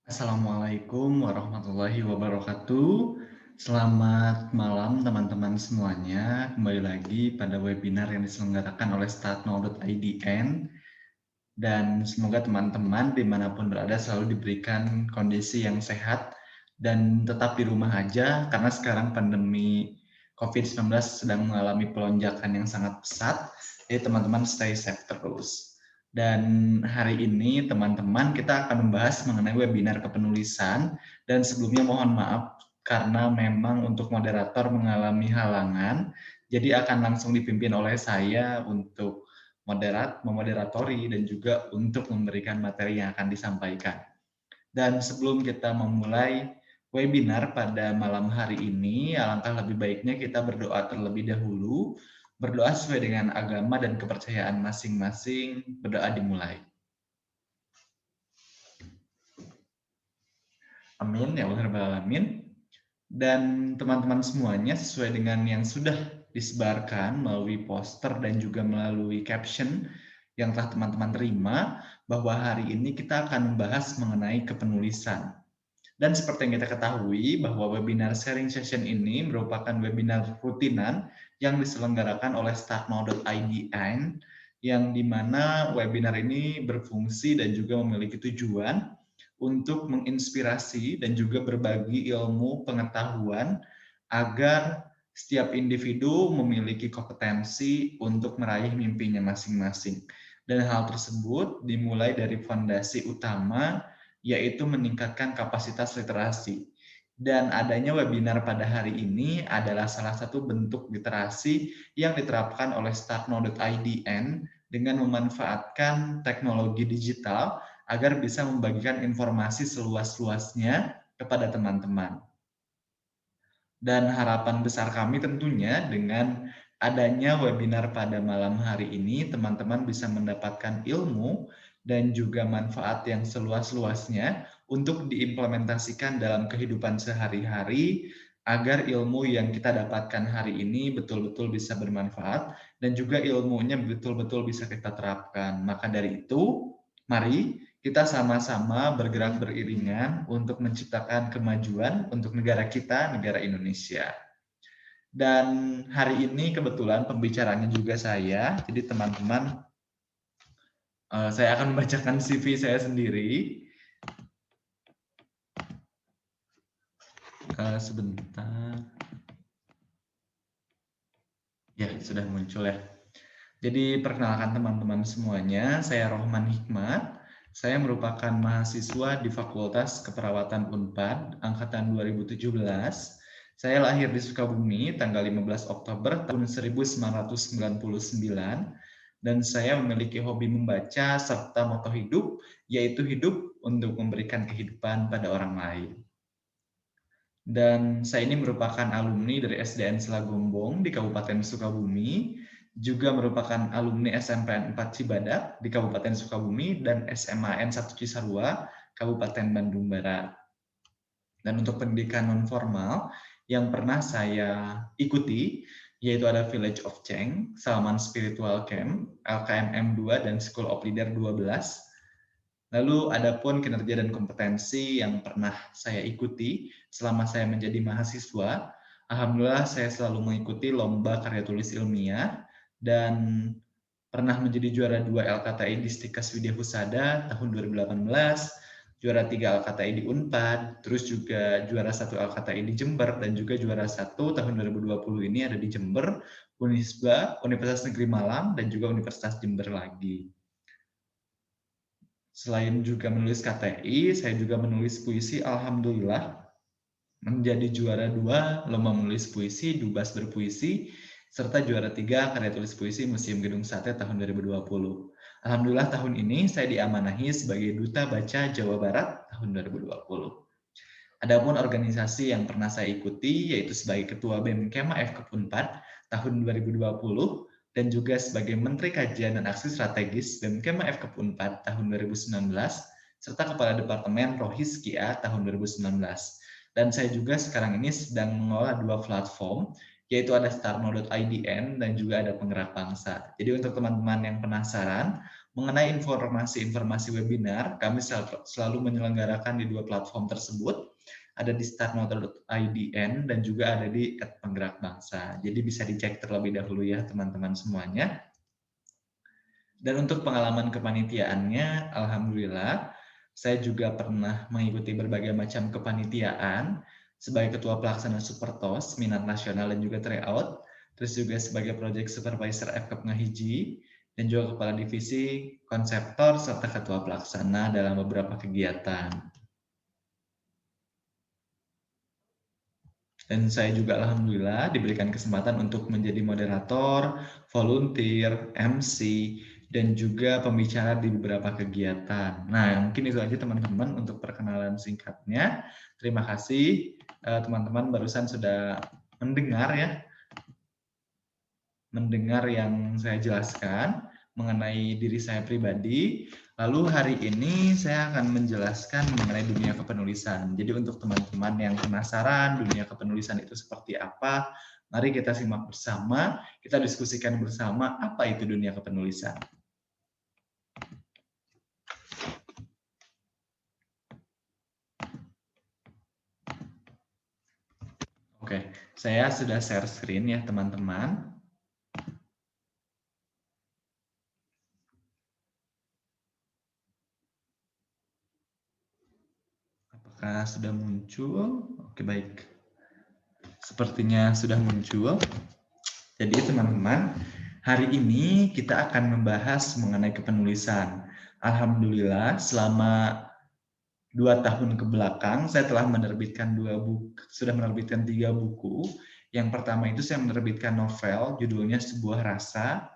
Assalamualaikum warahmatullahi wabarakatuh. Selamat malam teman-teman semuanya. Kembali lagi pada webinar yang diselenggarakan oleh startnol.idn. Dan semoga teman-teman dimanapun berada selalu diberikan kondisi yang sehat dan tetap di rumah aja karena sekarang pandemi COVID-19 sedang mengalami pelonjakan yang sangat pesat. Jadi teman-teman stay safe terus. Dan hari ini teman-teman kita akan membahas mengenai webinar kepenulisan dan sebelumnya mohon maaf karena memang untuk moderator mengalami halangan, jadi akan langsung dipimpin oleh saya untuk memoderatori dan juga untuk memberikan materi yang akan disampaikan. Dan sebelum kita memulai webinar pada malam hari ini, alangkah lebih baiknya kita berdoa terlebih dahulu. Berdoa sesuai dengan agama dan kepercayaan masing-masing. Berdoa dimulai. Amin ya Allah Rabbal Alamin. Dan teman-teman semuanya sesuai dengan yang sudah disebarkan melalui poster dan juga melalui caption yang telah teman-teman terima, bahwa hari ini kita akan membahas mengenai kepenulisan. Dan seperti yang kita ketahui bahwa webinar sharing session ini merupakan webinar rutinan yang diselenggarakan oleh startnol.idn, yang dimana webinar ini berfungsi dan juga memiliki tujuan untuk menginspirasi dan juga berbagi ilmu pengetahuan agar setiap individu memiliki kompetensi untuk meraih mimpinya masing-masing. Dan hal tersebut dimulai dari fondasi utama, yaitu meningkatkan kapasitas literasi. Dan adanya webinar pada hari ini adalah salah satu bentuk literasi yang diterapkan oleh startnol.idn dengan memanfaatkan teknologi digital agar bisa membagikan informasi seluas-luasnya kepada teman-teman. Dan harapan besar kami tentunya dengan adanya webinar pada malam hari ini, teman-teman bisa mendapatkan ilmu dan juga manfaat yang seluas-luasnya untuk diimplementasikan dalam kehidupan sehari-hari, agar ilmu yang kita dapatkan hari ini betul-betul bisa bermanfaat dan juga ilmunya betul-betul bisa kita terapkan. Maka dari itu, mari kita sama-sama bergerak beriringan untuk menciptakan kemajuan untuk negara kita, negara Indonesia. Dan hari ini kebetulan pembicaranya juga saya, jadi teman-teman, saya akan membacakan CV saya sendiri. Sebentar. Ya, sudah muncul ya. Jadi perkenalkan teman-teman semuanya, saya Rohman Hikmat. Saya merupakan mahasiswa di Fakultas Keperawatan Unpad angkatan 2017. Saya lahir di Sukabumi tanggal 15 Oktober tahun 1999 dan saya memiliki hobi membaca serta moto hidup, yaitu hidup untuk memberikan kehidupan pada orang lain. Dan saya ini merupakan alumni dari SDN Selagombong di Kabupaten Sukabumi, juga merupakan alumni SMPN 4 Cibadak di Kabupaten Sukabumi dan SMAN 1 Cisarua, Kabupaten Bandung Barat. Dan untuk pendidikan non-formal yang pernah saya ikuti, yaitu ada Village of Cheng, Salman Spiritual Camp, LKMM 2, dan School of Leader 12. Lalu adapun kinerja dan kompetensi yang pernah saya ikuti selama saya menjadi mahasiswa, alhamdulillah saya selalu mengikuti lomba karya tulis ilmiah dan pernah menjadi juara 2 LKTI di Stikas Widya Husada tahun 2018, juara 3 LKTI di Unpad, terus juga juara 1 LKTI di Jember, dan juga juara 1 tahun 2020 ini ada di Jember, Unisba, Universitas Negeri Malang, dan juga Universitas Jember lagi. Selain juga menulis KTI, saya juga menulis puisi, alhamdulillah menjadi juara 2 lomba menulis puisi Dubas Berpuisi, serta juara 3 karya tulis puisi Museum Gedung Sate tahun 2020. Alhamdulillah tahun ini saya diamanahi sebagai Duta Baca Jawa Barat tahun 2020. Adapun organisasi yang pernah saya ikuti yaitu sebagai Ketua BEM Kema FKUP Unpad tahun 2020 dan juga sebagai Menteri Kajian dan Aksi Strategis BEM Kema FKUP Unpad tahun 2019 serta Kepala Departemen Rohis KIA tahun 2019. Dan saya juga sekarang ini sedang mengelola 2 platform, yaitu ada startnol.idn dan juga ada Penggerak Bangsa. Jadi untuk teman-teman yang penasaran, Mengenai informasi-informasi webinar, kami selalu menyelenggarakan di 2 platform tersebut, ada di startnote.idn dan juga ada di @penggerak bangsa. Jadi bisa dicek terlebih dahulu ya teman-teman semuanya. Dan untuk pengalaman kepanitiaannya, alhamdulillah, saya juga pernah mengikuti berbagai macam kepanitiaan sebagai Ketua Pelaksana Supertos, Minat Nasional dan juga Tryout, terus juga sebagai Project Supervisor FKP Ngahiji, dan juga Kepala Divisi, Konseptor, serta Ketua Pelaksana dalam beberapa kegiatan. Dan saya juga alhamdulillah diberikan kesempatan untuk menjadi moderator, volunteer, MC, dan juga pembicara di beberapa kegiatan. Nah, mungkin itu aja teman-teman untuk perkenalan singkatnya. Terima kasih teman-teman barusan sudah mendengar yang saya jelaskan mengenai diri saya pribadi. Lalu hari ini saya akan menjelaskan mengenai dunia kepenulisan. Jadi untuk teman-teman yang penasaran dunia kepenulisan itu seperti apa, mari kita simak bersama, kita diskusikan bersama apa itu dunia kepenulisan. Oke, saya sudah share screen ya teman-teman. Apakah sudah muncul? Oke, baik. Sepertinya sudah muncul. Jadi teman-teman, hari ini kita akan membahas mengenai kepenulisan. Alhamdulillah selama 2 tahun ke belakang saya telah menerbitkan 3 buku. Yang pertama itu saya menerbitkan novel judulnya Sebuah Rasa.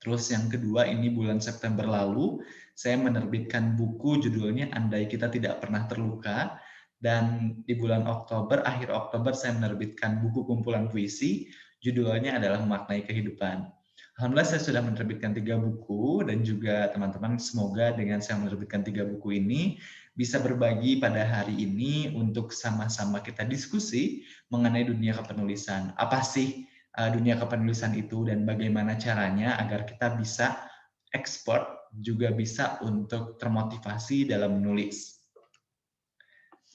Terus yang kedua ini bulan September lalu saya menerbitkan buku judulnya Andai Kita Tidak Pernah Terluka. Dan di bulan Oktober, akhir Oktober saya menerbitkan buku kumpulan puisi judulnya adalah Memaknai Kehidupan. Alhamdulillah saya sudah menerbitkan 3 buku dan juga teman-teman semoga dengan saya menerbitkan 3 buku ini bisa berbagi pada hari ini untuk sama-sama kita diskusi mengenai dunia kepenulisan. Apa sih dunia kepenulisan itu dan bagaimana caranya agar kita bisa ekspor juga bisa untuk termotivasi dalam menulis.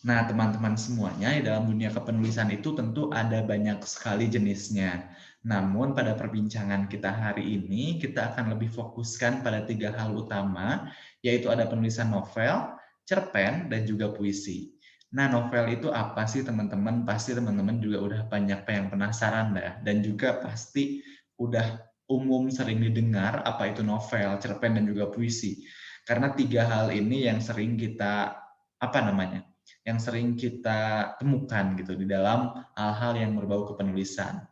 Nah, teman-teman semuanya, di dalam dunia kepenulisan itu tentu ada banyak sekali jenisnya. Namun pada perbincangan kita hari ini, kita akan lebih fokuskan pada 3 hal utama, yaitu ada penulisan novel, cerpen, dan juga puisi. Nah, novel itu apa sih teman-teman? Pasti teman-teman juga udah banyak yang penasaran dah. Dan juga pasti udah umum sering didengar apa itu novel, cerpen, dan juga puisi. Karena 3 hal ini yang sering kita, yang sering kita temukan gitu di dalam hal-hal yang berbau kepenulisan.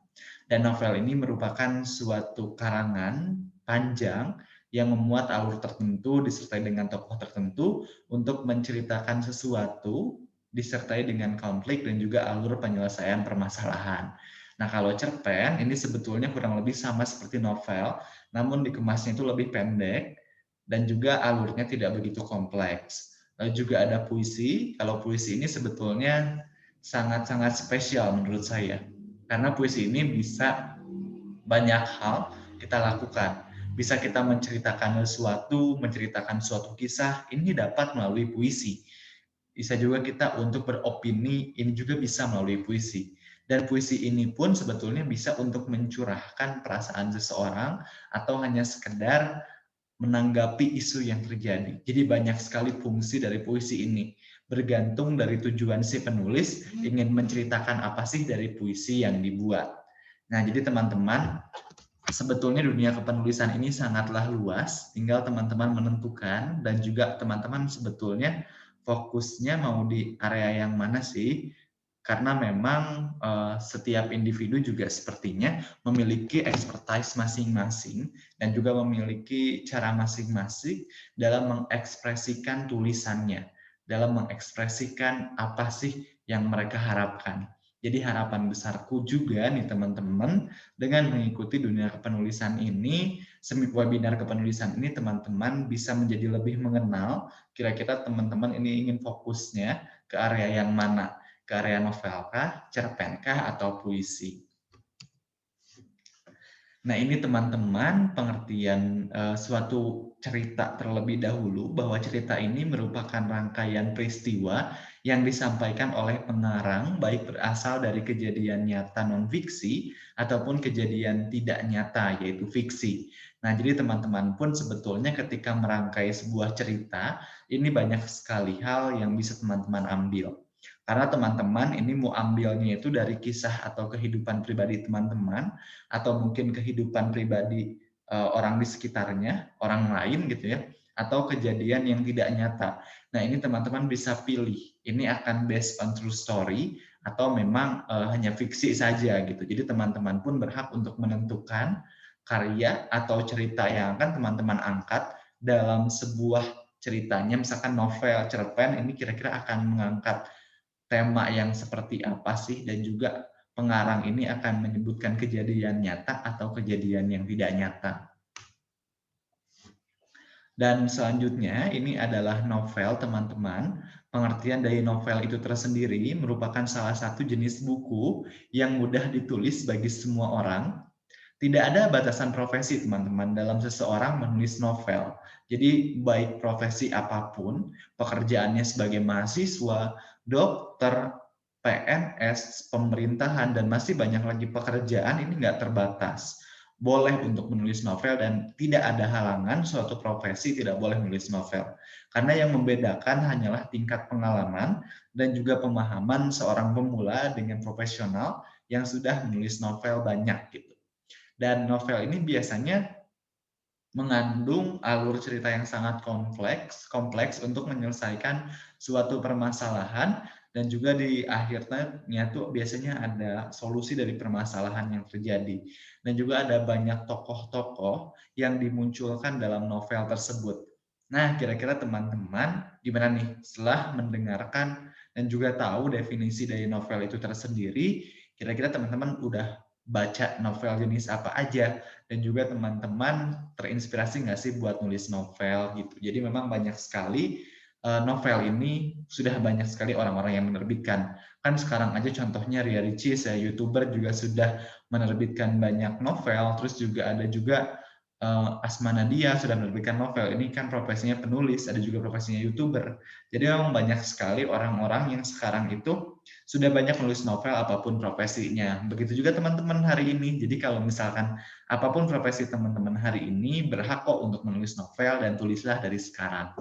Dan novel ini merupakan suatu karangan panjang yang memuat alur tertentu disertai dengan tokoh tertentu untuk menceritakan sesuatu disertai dengan konflik dan juga alur penyelesaian permasalahan. Nah, kalau cerpen ini sebetulnya kurang lebih sama seperti novel, namun dikemasnya itu lebih pendek dan juga alurnya tidak begitu kompleks. Lalu juga ada puisi. Kalau puisi ini sebetulnya sangat-sangat spesial menurut saya. Karena puisi ini bisa banyak hal kita lakukan. Bisa kita menceritakan sesuatu, menceritakan suatu kisah, ini dapat melalui puisi. Bisa juga kita untuk beropini, ini juga bisa melalui puisi. Dan puisi ini pun sebetulnya bisa untuk mencurahkan perasaan seseorang atau hanya sekedar menanggapi isu yang terjadi. Jadi banyak sekali fungsi dari puisi ini. Bergantung dari tujuan si penulis ingin menceritakan apa sih dari puisi yang dibuat. Nah, jadi teman-teman, sebetulnya dunia kepenulisan ini sangatlah luas, tinggal teman-teman menentukan dan juga teman-teman sebetulnya fokusnya mau di area yang mana sih? Karena memang setiap individu juga sepertinya memiliki expertise masing-masing dan juga memiliki cara masing-masing dalam mengekspresikan tulisannya, dalam mengekspresikan apa sih yang mereka harapkan. Jadi harapan besarku juga nih teman-teman, dengan mengikuti dunia kepenulisan ini, semi webinar kepenulisan ini teman-teman bisa menjadi lebih mengenal kira-kira teman-teman ini ingin fokusnya ke area yang mana, ke area novel kah, cerpen kah, atau puisi. Nah, ini teman-teman pengertian suatu cerita terlebih dahulu, bahwa cerita ini merupakan rangkaian peristiwa yang disampaikan oleh pengarang, baik berasal dari kejadian nyata non-fiksi ataupun kejadian tidak nyata, yaitu fiksi. Nah, jadi teman-teman pun sebetulnya ketika merangkai sebuah cerita, ini banyak sekali hal yang bisa teman-teman ambil. Karena teman-teman ini mau ambilnya itu dari kisah atau kehidupan pribadi teman-teman, atau mungkin kehidupan pribadi orang di sekitarnya, orang lain gitu ya, atau kejadian yang tidak nyata. Nah, ini teman-teman bisa pilih, ini akan based on true story atau memang hanya fiksi saja gitu. Jadi teman-teman pun berhak untuk menentukan karya atau cerita yang akan teman-teman angkat dalam sebuah ceritanya, misalkan novel, cerpen, ini kira-kira akan mengangkat tema yang seperti apa sih, dan juga pengarang ini akan menyebutkan kejadian nyata atau kejadian yang tidak nyata. Dan selanjutnya ini adalah novel, teman-teman. Pengertian dari novel itu tersendiri merupakan salah satu jenis buku yang mudah ditulis bagi semua orang. Tidak ada batasan profesi, teman-teman, dalam seseorang menulis novel. Jadi baik profesi apapun, pekerjaannya sebagai mahasiswa, dokter, PNS, pemerintahan, dan masih banyak lagi pekerjaan, ini nggak terbatas. Boleh untuk menulis novel, dan tidak ada halangan suatu profesi tidak boleh menulis novel. Karena yang membedakan hanyalah tingkat pengalaman dan juga pemahaman seorang pemula dengan profesional yang sudah menulis novel banyak gitu. Dan novel ini biasanya mengandung alur cerita yang sangat kompleks untuk menyelesaikan suatu permasalahan, dan juga di akhirnya tuh biasanya ada solusi dari permasalahan yang terjadi. Dan juga ada banyak tokoh-tokoh yang dimunculkan dalam novel tersebut. Nah, kira-kira teman-teman gimana nih setelah mendengarkan dan juga tahu definisi dari novel itu tersendiri, kira-kira teman-teman udah baca novel jenis apa aja? Dan juga teman-teman terinspirasi nggak sih buat nulis novel gitu. Jadi memang banyak sekali novel ini, sudah banyak sekali orang-orang yang menerbitkan. Kan sekarang aja contohnya Ria Ricis ya, YouTuber juga sudah menerbitkan banyak novel, terus juga ada juga Asma Nadia sudah menerbitkan novel. Ini kan profesinya penulis, ada juga profesinya YouTuber. Jadi memang banyak sekali orang-orang yang sekarang itu sudah banyak menulis novel apapun profesinya. Begitu juga teman-teman hari ini. Jadi kalau misalkan apapun profesi teman-teman hari ini, berhak kok untuk menulis novel, dan tulislah dari sekarang.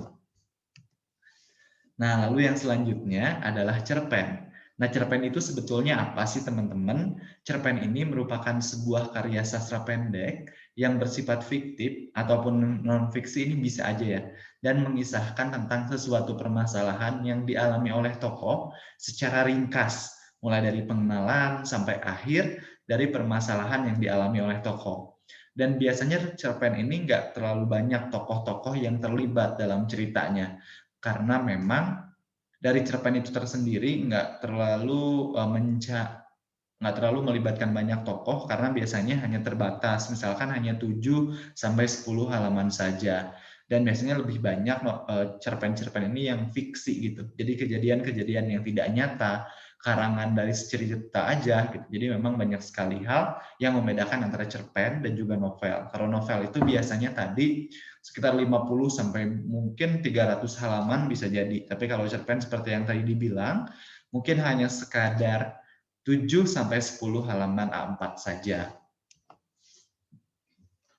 Nah, lalu yang selanjutnya adalah cerpen. Nah, cerpen itu sebetulnya apa sih, teman-teman? Cerpen ini merupakan sebuah karya sastra pendek yang bersifat fiktif ataupun non-fiksi, ini bisa aja ya, dan mengisahkan tentang sesuatu permasalahan yang dialami oleh tokoh secara ringkas, mulai dari pengenalan sampai akhir dari permasalahan yang dialami oleh tokoh. Dan biasanya cerpen ini nggak terlalu banyak tokoh-tokoh yang terlibat dalam ceritanya, karena memang dari cerpen itu tersendiri nggak terlalu melibatkan banyak tokoh, karena biasanya hanya terbatas, misalkan hanya 7 sampai 10 halaman saja. Dan biasanya lebih banyak cerpen-cerpen ini yang fiksi gitu. Jadi kejadian-kejadian yang tidak nyata, karangan dari cerita aja gitu. Jadi memang banyak sekali hal yang membedakan antara cerpen dan juga novel. Kalau novel itu biasanya tadi sekitar 50 sampai mungkin 300 halaman bisa jadi. Tapi kalau cerpen seperti yang tadi dibilang, mungkin hanya sekadar 7 sampai 10 halaman A4 saja.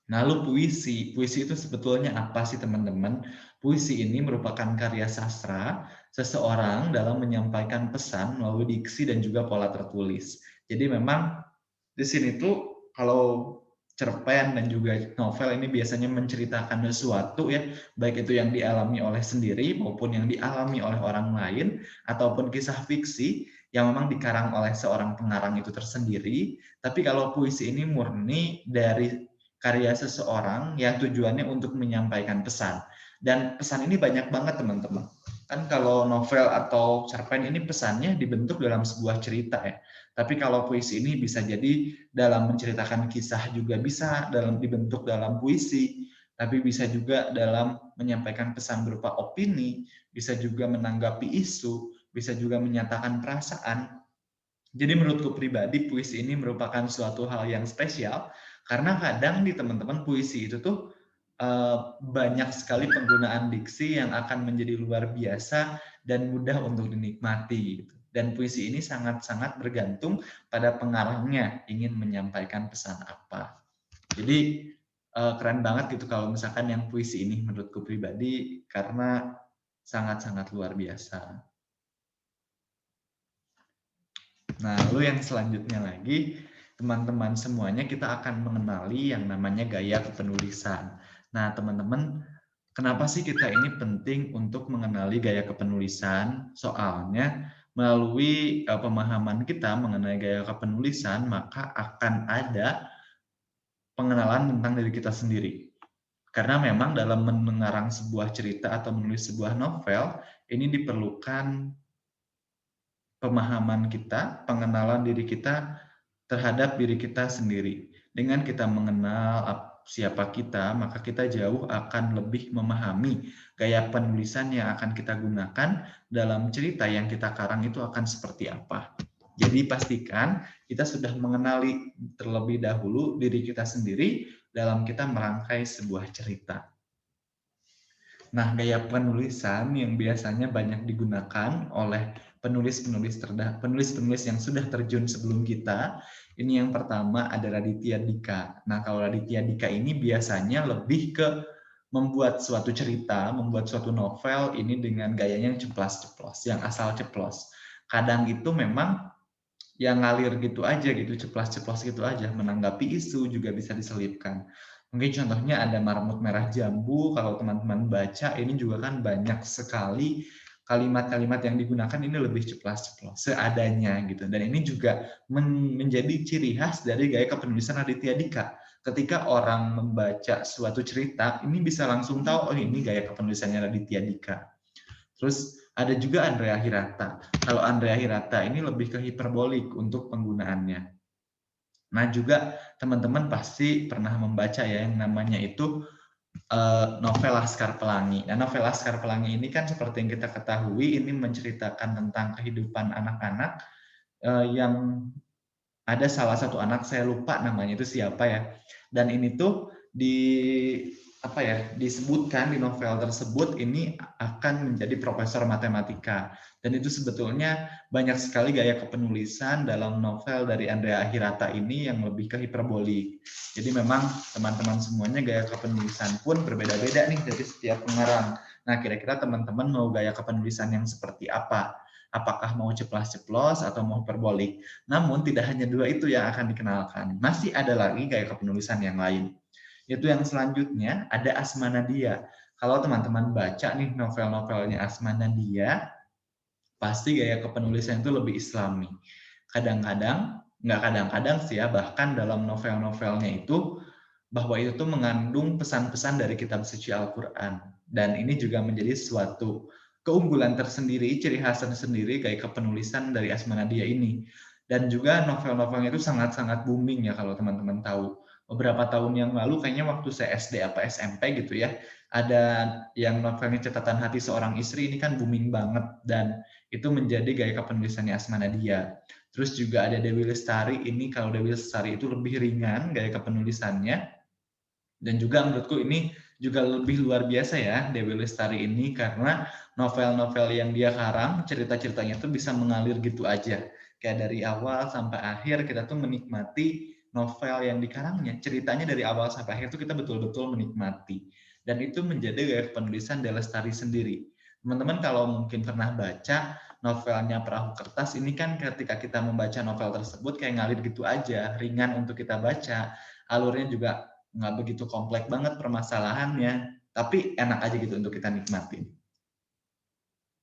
Lalu puisi. Puisi itu sebetulnya apa sih, teman-teman? Puisi ini merupakan karya sastra seseorang dalam menyampaikan pesan melalui diksi dan juga pola tertulis. Jadi memang di sini tuh kalau cerpen dan juga novel ini biasanya menceritakan sesuatu ya, baik itu yang dialami oleh sendiri maupun yang dialami oleh orang lain, ataupun kisah fiksi yang memang dikarang oleh seorang pengarang itu tersendiri. Tapi kalau puisi ini murni dari karya seseorang yang tujuannya untuk menyampaikan pesan. Dan pesan ini banyak banget, teman-teman. Kan kalau novel atau cerpen ini pesannya dibentuk dalam sebuah cerita ya. Tapi kalau puisi ini bisa jadi dalam menceritakan kisah, juga bisa dalam dibentuk dalam puisi, tapi bisa juga dalam menyampaikan pesan berupa opini, bisa juga menanggapi isu, bisa juga menyatakan perasaan. Jadi menurutku pribadi, puisi ini merupakan suatu hal yang spesial Karena kadang di teman-teman puisi itu tuh banyak sekali penggunaan diksi yang akan menjadi luar biasa dan mudah untuk dinikmati gitu. Dan puisi ini sangat-sangat bergantung pada pengarangnya ingin menyampaikan pesan apa. Jadi keren banget gitu kalau misalkan yang puisi ini menurutku pribadi karena sangat-sangat luar biasa. Nah, lalu yang selanjutnya lagi, teman-teman semuanya kita akan mengenali yang namanya gaya kepenulisan. Nah, teman-teman, kenapa sih kita ini penting untuk mengenali gaya kepenulisan? Soalnya melalui pemahaman kita mengenai gaya kepenulisan, maka akan ada pengenalan tentang diri kita sendiri. Karena memang dalam mengarang sebuah cerita atau menulis sebuah novel, ini diperlukan pemahaman kita, pengenalan diri kita terhadap diri kita sendiri. Dengan kita mengenal siapa kita, maka kita jauh akan lebih memahami gaya penulisan yang akan kita gunakan dalam cerita yang kita karang itu akan seperti apa. Jadi pastikan kita sudah mengenali terlebih dahulu diri kita sendiri dalam kita merangkai sebuah cerita. Nah, gaya penulisan yang biasanya banyak digunakan oleh penulis-penulis yang sudah terjun sebelum kita, ini yang pertama ada Raditya Dika. Nah, kalau Raditya Dika ini biasanya lebih ke membuat suatu cerita, membuat suatu novel ini dengan gayanya yang ceplas-ceplos, yang asal ceplos. Kadang itu memang yang ngalir gitu aja gitu, ceplas-ceplos gitu aja, menanggapi isu juga bisa diselipkan. Mungkin contohnya ada Marmut Merah Jambu, kalau teman-teman baca ini juga kan banyak sekali kalimat-kalimat yang digunakan ini lebih ceplas-ceplos, seadanya gitu. Dan ini juga menjadi ciri khas dari gaya kepenulisan Raditya Dika. Ketika orang membaca suatu cerita, ini bisa langsung tahu, oh ini gaya kepenulisannya Raditya Dika. Terus ada juga Andrea Hirata. Kalau Andrea Hirata ini lebih ke hiperbolik untuk penggunaannya. Nah, juga teman-teman pasti pernah membaca ya yang namanya itu novel Laskar Pelangi. Dan novel Laskar Pelangi ini kan seperti yang kita ketahui ini menceritakan tentang kehidupan anak-anak yang ada salah satu anak, saya lupa namanya itu siapa ya. Dan ini tuh disebutkan di novel tersebut ini akan menjadi profesor matematika. Dan itu sebetulnya banyak sekali gaya kepenulisan dalam novel dari Andrea Hirata ini yang lebih ke hiperbolik. Jadi memang teman-teman semuanya gaya kepenulisan pun berbeda-beda nih dari setiap pengarang. Nah, kira-kira teman-teman mau gaya kepenulisan yang seperti apa? Apakah mau ceplas-ceplos atau mau hiperbolik? Namun tidak hanya dua itu yang akan dikenalkan. Masih ada lagi gaya kepenulisan yang lain. Yaitu yang selanjutnya ada Asma Nadia. Kalau teman-teman baca nih novel-novelnya Asma Nadia, pasti gaya kepenulisan itu lebih Islami. Kadang-kadang, nggak kadang-kadang sih ya, bahkan dalam novel-novelnya itu, bahwa itu tuh mengandung pesan-pesan dari kitab suci Al-Quran. Dan ini juga menjadi suatu keunggulan tersendiri, ciri khas tersendiri gaya kepenulisan dari Asma Nadia ini. Dan juga novel-novelnya itu sangat-sangat booming ya kalau teman-teman tahu. Beberapa tahun yang lalu kayaknya waktu saya SD apa SMP gitu ya, ada yang novelnya Catatan Hati Seorang Istri ini kan booming banget dan itu menjadi gaya kepenulisannya Asma Nadia. Terus juga ada Dewi Lestari, ini kalau Dewi Lestari itu lebih ringan gaya kepenulisannya. Dan juga menurutku ini juga lebih luar biasa ya Dewi Lestari ini karena novel-novel yang dia karang, cerita-ceritanya tuh bisa mengalir gitu aja. Kayak dari awal sampai akhir kita tuh menikmati novel yang dikarangnya, ceritanya dari awal sampai akhir tuh kita betul-betul menikmati. Dan itu menjadi gaya penulisan Dewi Lestari sendiri. Teman-teman kalau mungkin pernah baca novelnya Perahu Kertas, ini kan ketika kita membaca novel tersebut kayak ngalir gitu aja, ringan untuk kita baca, alurnya juga nggak begitu kompleks banget permasalahannya, tapi enak aja gitu untuk kita nikmatin.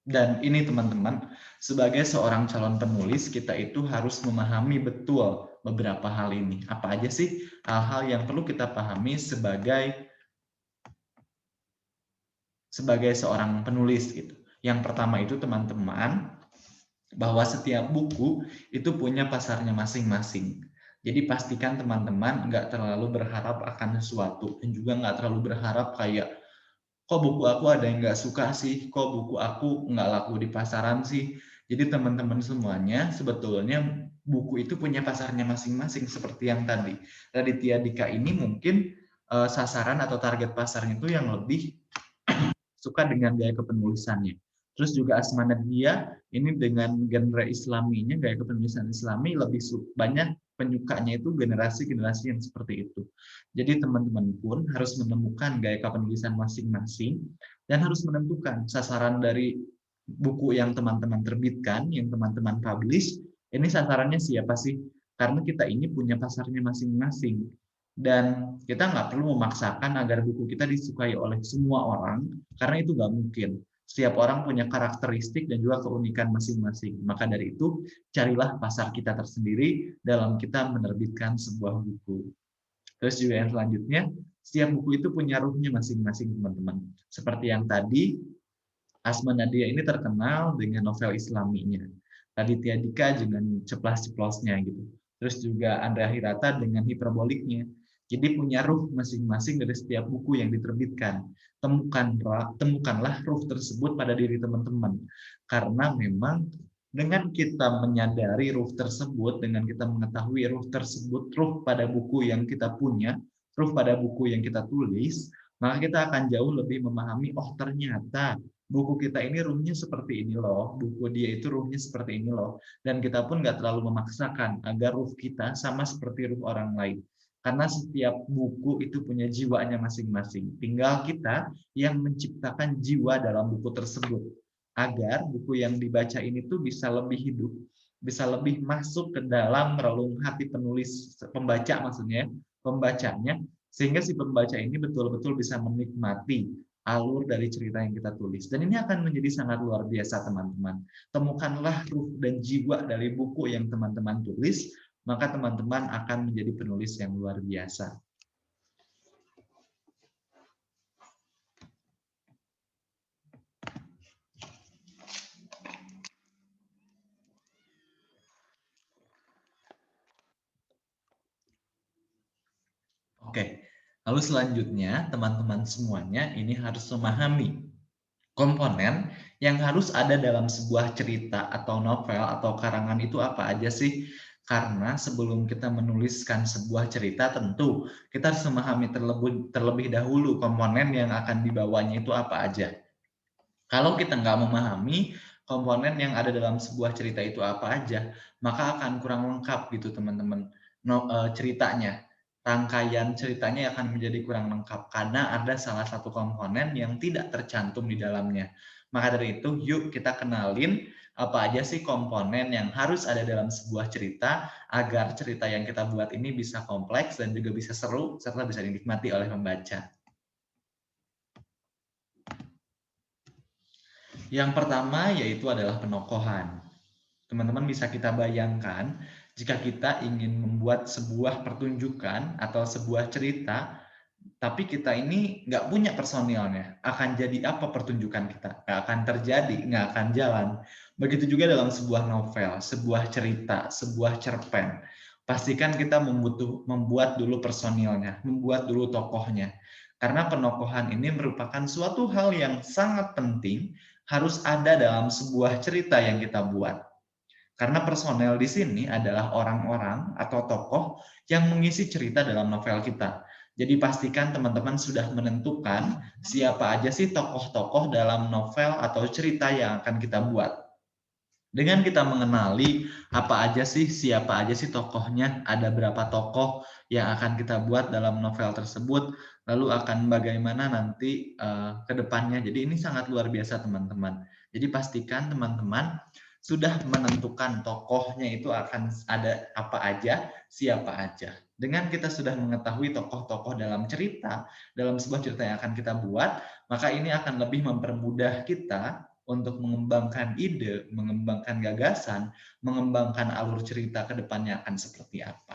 Dan ini teman-teman, sebagai seorang calon penulis, kita itu harus memahami betul beberapa hal ini. Apa aja sih hal-hal yang perlu kita pahami sebagai seorang penulis gitu. Yang pertama itu teman-teman, bahwa setiap buku itu punya pasarnya masing-masing. Jadi pastikan teman-teman nggak terlalu berharap akan sesuatu dan juga nggak terlalu berharap kayak kok buku aku ada yang nggak suka sih, kok buku aku nggak laku di pasaran sih. Jadi teman-teman semuanya sebetulnya buku itu punya pasarnya masing-masing seperti yang tadi. Raditya Dika ini mungkin sasaran atau target pasarnya itu yang lebih suka dengan gaya kepenulisannya. Terus juga Asma Nadia ini dengan genre islaminya, gaya kepenulisan islami lebih banyak penyukanya itu generasi-generasi yang seperti itu. Jadi teman-teman pun harus menemukan gaya kepenulisan masing-masing dan harus menentukan sasaran dari buku yang teman-teman terbitkan, yang teman-teman publish, ini sasarannya siapa sih? Karena kita ini punya pasarnya masing-masing. Dan kita nggak perlu memaksakan agar buku kita disukai oleh semua orang, karena itu nggak mungkin. Setiap orang punya karakteristik dan juga keunikan masing-masing. Maka dari itu, carilah pasar kita tersendiri dalam kita menerbitkan sebuah buku. Terus juga yang selanjutnya, setiap buku itu punya ruhnya masing-masing, teman-teman. Seperti yang tadi, Asma Nadia ini terkenal dengan novel islaminya. Raditya Dika dengan ceplas-ceplosnya gitu. Terus juga Andrea Hirata dengan hiperboliknya. Jadi punya ruh masing-masing dari setiap buku yang diterbitkan. Temukanlah ruh tersebut pada diri teman-teman. Karena memang dengan kita menyadari ruh tersebut, dengan kita mengetahui ruh tersebut, ruh pada buku yang kita punya, ruh pada buku yang kita tulis, maka kita akan jauh lebih memahami, oh ternyata buku kita ini ruhnya seperti ini loh, buku dia itu ruhnya seperti ini loh. Dan kita pun nggak terlalu memaksakan agar ruh kita sama seperti ruh orang lain. Karena setiap buku itu punya jiwanya masing-masing. Tinggal kita yang menciptakan jiwa dalam buku tersebut. Agar buku yang dibaca ini tuh bisa lebih hidup, bisa lebih masuk ke dalam relung hati penulis, pembaca maksudnya, pembacanya, sehingga si pembaca ini betul-betul bisa menikmati alur dari cerita yang kita tulis. Dan ini akan menjadi sangat luar biasa, teman-teman. Temukanlah ruh dan jiwa dari buku yang teman-teman tulis, maka teman-teman akan menjadi penulis yang luar biasa. Oke, lalu selanjutnya teman-teman semuanya ini harus memahami komponen yang harus ada dalam sebuah cerita atau novel atau karangan itu apa aja sih? Karena sebelum kita menuliskan sebuah cerita tentu kita harus memahami terlebih dahulu komponen yang akan dibawanya itu apa aja. Kalau kita nggak memahami komponen yang ada dalam sebuah cerita itu apa aja, maka akan kurang lengkap gitu teman-teman ceritanya. Rangkaian ceritanya akan menjadi kurang lengkap karena ada salah satu komponen yang tidak tercantum di dalamnya. Maka dari itu, yuk kita kenalin apa aja sih komponen yang harus ada dalam sebuah cerita agar cerita yang kita buat ini bisa kompleks dan juga bisa seru serta bisa dinikmati oleh pembaca. Yang pertama yaitu adalah penokohan. Teman-teman bisa kita bayangkan jika kita ingin membuat sebuah pertunjukan atau sebuah cerita, tapi kita ini nggak punya personilnya, akan jadi apa pertunjukan kita? Nggak akan terjadi, nggak akan jalan. Begitu juga dalam sebuah novel, sebuah cerita, sebuah cerpen. Pastikan kita membuat dulu personilnya, membuat dulu tokohnya. Karena penokohan ini merupakan suatu hal yang sangat penting, harus ada dalam sebuah cerita yang kita buat. Karena personel di sini adalah orang-orang atau tokoh yang mengisi cerita dalam novel kita. Jadi pastikan teman-teman sudah menentukan siapa aja sih tokoh-tokoh dalam novel atau cerita yang akan kita buat. Dengan kita mengenali apa aja sih, siapa aja sih tokohnya, ada berapa tokoh yang akan kita buat dalam novel tersebut, lalu akan bagaimana nanti ke depannya. Jadi ini sangat luar biasa teman-teman. Jadi pastikan teman-teman sudah menentukan tokohnya itu akan ada apa aja, siapa aja. Dengan kita sudah mengetahui tokoh-tokoh dalam cerita, dalam sebuah cerita yang akan kita buat, maka ini akan lebih mempermudah kita untuk mengembangkan ide, mengembangkan gagasan, mengembangkan alur cerita ke depannya akan seperti apa.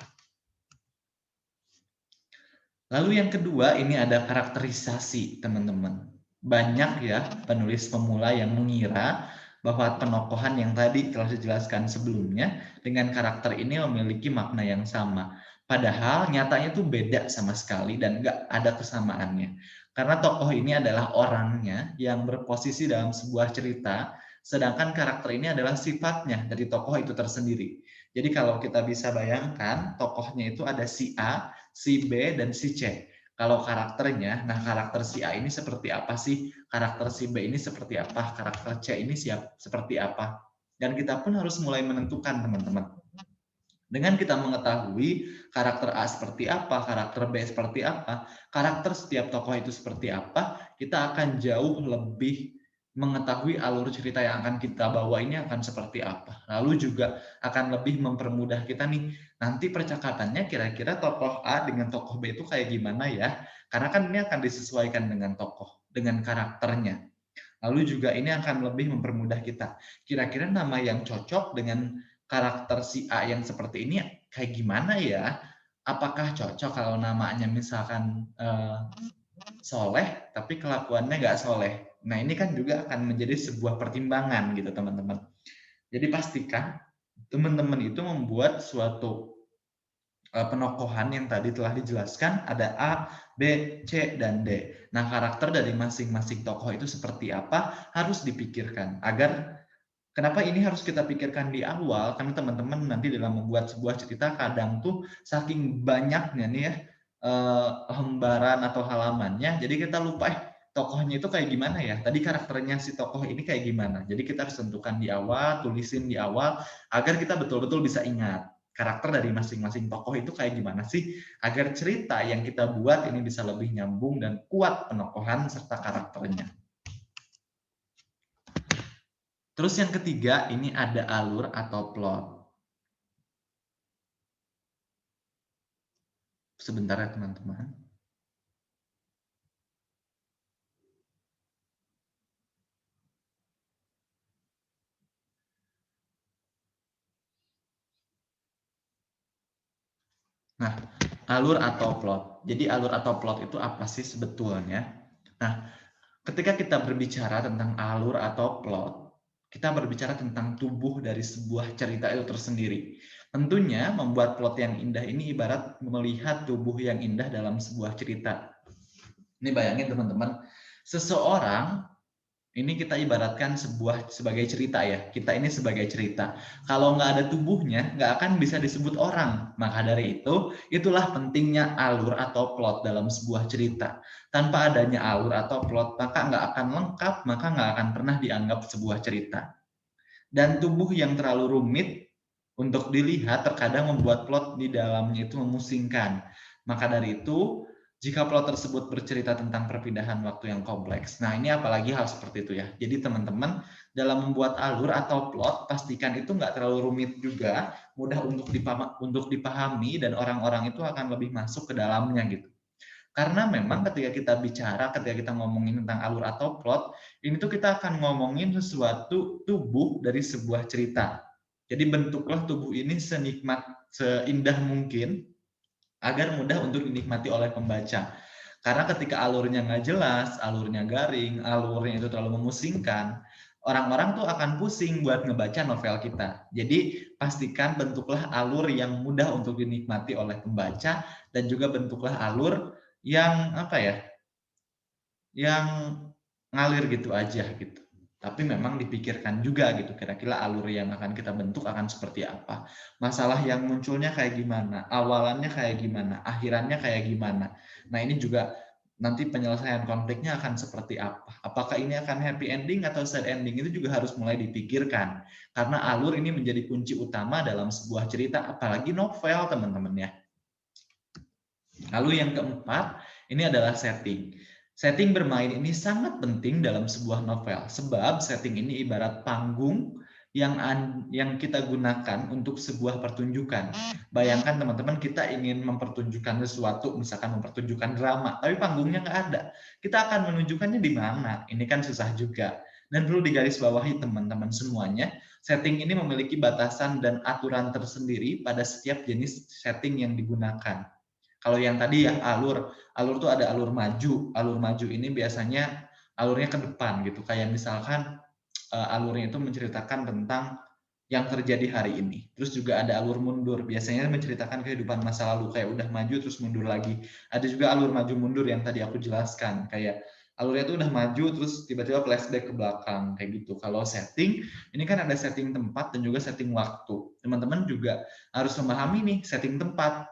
Lalu yang kedua, ini ada karakterisasi, teman-teman. Banyak ya penulis pemula yang mengira bahwa penokohan yang tadi telah dijelaskan sebelumnya dengan karakter ini memiliki makna yang sama. Padahal nyatanya itu beda sama sekali dan nggak ada kesamaannya. Karena tokoh ini adalah orangnya yang berposisi dalam sebuah cerita, sedangkan karakter ini adalah sifatnya dari tokoh itu tersendiri. Jadi kalau kita bisa bayangkan, tokohnya itu ada si A, si B, dan si C. Kalau karakternya, nah karakter si A ini seperti apa sih? Karakter si B ini seperti apa? Karakter C ini seperti apa? Dan kita pun harus mulai menentukan, teman-teman. Dengan kita mengetahui karakter A seperti apa, karakter B seperti apa, karakter setiap tokoh itu seperti apa, kita akan jauh lebih mengetahui alur cerita yang akan kita bawa ini akan seperti apa. Lalu juga akan lebih mempermudah kita nih, nanti percakapannya kira-kira tokoh A dengan tokoh B itu kayak gimana ya? Karena kan ini akan disesuaikan dengan tokoh, dengan karakternya. Lalu juga ini akan lebih mempermudah kita. Kira-kira nama yang cocok dengan karakter si A yang seperti ini kayak gimana ya? Apakah cocok kalau namanya misalkan soleh, tapi kelakuannya nggak soleh? Nah ini kan juga akan menjadi sebuah pertimbangan gitu teman-teman. Jadi pastikan teman-teman itu membuat suatu penokohan yang tadi telah dijelaskan, ada A, B, C, dan D. Nah, karakter dari masing-masing tokoh itu seperti apa harus dipikirkan. Agar kenapa ini harus kita pikirkan di awal? Karena teman-teman nanti dalam membuat sebuah cerita kadang tuh saking banyaknya nih ya lembaran atau halamannya, jadi kita lupa tokohnya itu kayak gimana ya? Tadi karakternya si tokoh ini kayak gimana? Jadi kita harus tentukan di awal, tulisin di awal agar kita betul-betul bisa ingat karakter dari masing-masing tokoh itu kayak gimana sih, agar cerita yang kita buat ini bisa lebih nyambung dan kuat penokohan serta karakternya. Terus yang ketiga, ini ada alur atau plot. Sebentar ya teman-teman. Nah, alur atau plot. Jadi alur atau plot itu apa sih sebetulnya? Nah, ketika kita berbicara tentang alur atau plot, kita berbicara tentang tubuh dari sebuah cerita itu tersendiri. Tentunya membuat plot yang indah ini ibarat melihat tubuh yang indah dalam sebuah cerita. Ini bayangin teman-teman, seseorang ini kita ibaratkan sebagai cerita ya. Kita ini sebagai cerita. Kalau nggak ada tubuhnya, nggak akan bisa disebut orang. Maka dari itu, itulah pentingnya alur atau plot dalam sebuah cerita. Tanpa adanya alur atau plot, maka nggak akan lengkap, maka nggak akan pernah dianggap sebuah cerita. Dan tubuh yang terlalu rumit untuk dilihat terkadang membuat plot di dalamnya itu memusingkan. Maka dari itu, jika plot tersebut bercerita tentang perpindahan waktu yang kompleks, nah ini apalagi hal seperti itu ya. Jadi teman-teman, dalam membuat alur atau plot, pastikan itu nggak terlalu rumit juga, mudah untuk dipahami, dan orang-orang itu akan lebih masuk ke dalamnya gitu. Karena memang ketika kita bicara, ketika kita ngomongin tentang alur atau plot, ini tuh kita akan ngomongin sesuatu tubuh dari sebuah cerita. Jadi bentuklah tubuh ini seindah mungkin, agar mudah untuk dinikmati oleh pembaca. Karena ketika alurnya nggak jelas, alurnya garing, alurnya itu terlalu memusingkan, orang-orang tuh akan pusing buat ngebaca novel kita. Jadi pastikan bentuklah alur yang mudah untuk dinikmati oleh pembaca, dan juga bentuklah alur yang apa ya, yang ngalir gitu aja gitu. Tapi memang dipikirkan juga gitu, kira-kira alur yang akan kita bentuk akan seperti apa. Masalah yang munculnya kayak gimana, awalannya kayak gimana, akhirannya kayak gimana. Nah ini juga nanti penyelesaian konfliknya akan seperti apa. Apakah ini akan happy ending atau sad ending, itu juga harus mulai dipikirkan. Karena alur ini menjadi kunci utama dalam sebuah cerita, apalagi novel teman-teman ya. Lalu yang keempat, ini adalah setting. Setting bermain ini sangat penting dalam sebuah novel, sebab setting ini ibarat panggung yang kita gunakan untuk sebuah pertunjukan. Bayangkan teman-teman, kita ingin mempertunjukkan sesuatu, misalkan mempertunjukkan drama, tapi panggungnya nggak ada. Kita akan menunjukkannya di mana? Ini kan susah juga. Dan perlu digarisbawahi teman-teman semuanya, setting ini memiliki batasan dan aturan tersendiri pada setiap jenis setting yang digunakan. Kalau yang tadi ya alur tuh ada alur maju. Alur maju ini biasanya alurnya ke depan gitu. Kayak misalkan alurnya itu menceritakan tentang yang terjadi hari ini. Terus juga ada alur mundur, biasanya menceritakan kehidupan masa lalu, kayak udah maju terus mundur lagi. Ada juga alur maju mundur yang tadi aku jelaskan, kayak alurnya tuh udah maju terus tiba-tiba flashback ke belakang, kayak gitu. Kalau setting, ini kan ada setting tempat dan juga setting waktu. Teman-teman juga harus memahami nih setting tempat.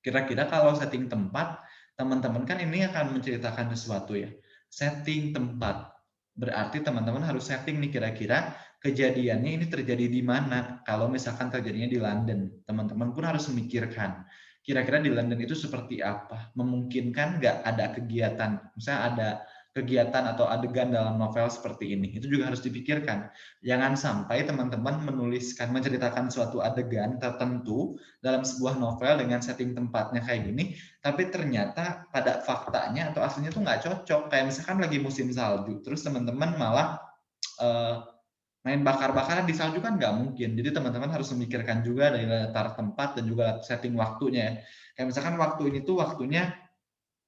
Kira-kira kalau setting tempat, teman-teman kan ini akan menceritakan sesuatu ya. Setting tempat. Berarti teman-teman harus setting nih kira-kira kejadiannya ini terjadi di mana. Kalau misalkan terjadinya di London, teman-teman pun harus memikirkan. Kira-kira di London itu seperti apa? Memungkinkan nggak ada kegiatan? Misalnya ada kegiatan atau adegan dalam novel seperti ini. Itu juga harus dipikirkan. Jangan sampai teman-teman menuliskan, menceritakan suatu adegan tertentu dalam sebuah novel dengan setting tempatnya kayak gini, tapi ternyata pada faktanya atau aslinya tuh nggak cocok. Kayak misalkan lagi musim salju, terus teman-teman malah main bakar-bakaran di salju kan nggak mungkin. Jadi teman-teman harus memikirkan juga dari latar tempat dan juga setting waktunya. Kayak misalkan waktu ini tuh waktunya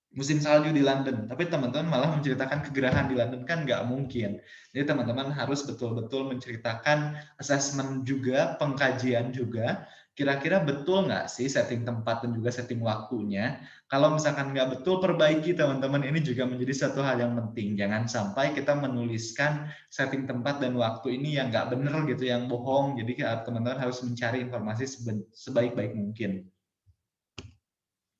musim salju di London, tapi teman-teman malah menceritakan kegerahan di London kan nggak mungkin. Jadi teman-teman harus betul-betul menceritakan assessment juga, pengkajian juga, kira-kira betul nggak sih setting tempat dan juga setting waktunya. Kalau misalkan nggak betul, perbaiki teman-teman, ini juga menjadi satu hal yang penting. Jangan sampai kita menuliskan setting tempat dan waktu ini yang nggak benar gitu, yang bohong. Jadi teman-teman harus mencari informasi sebaik-baik mungkin.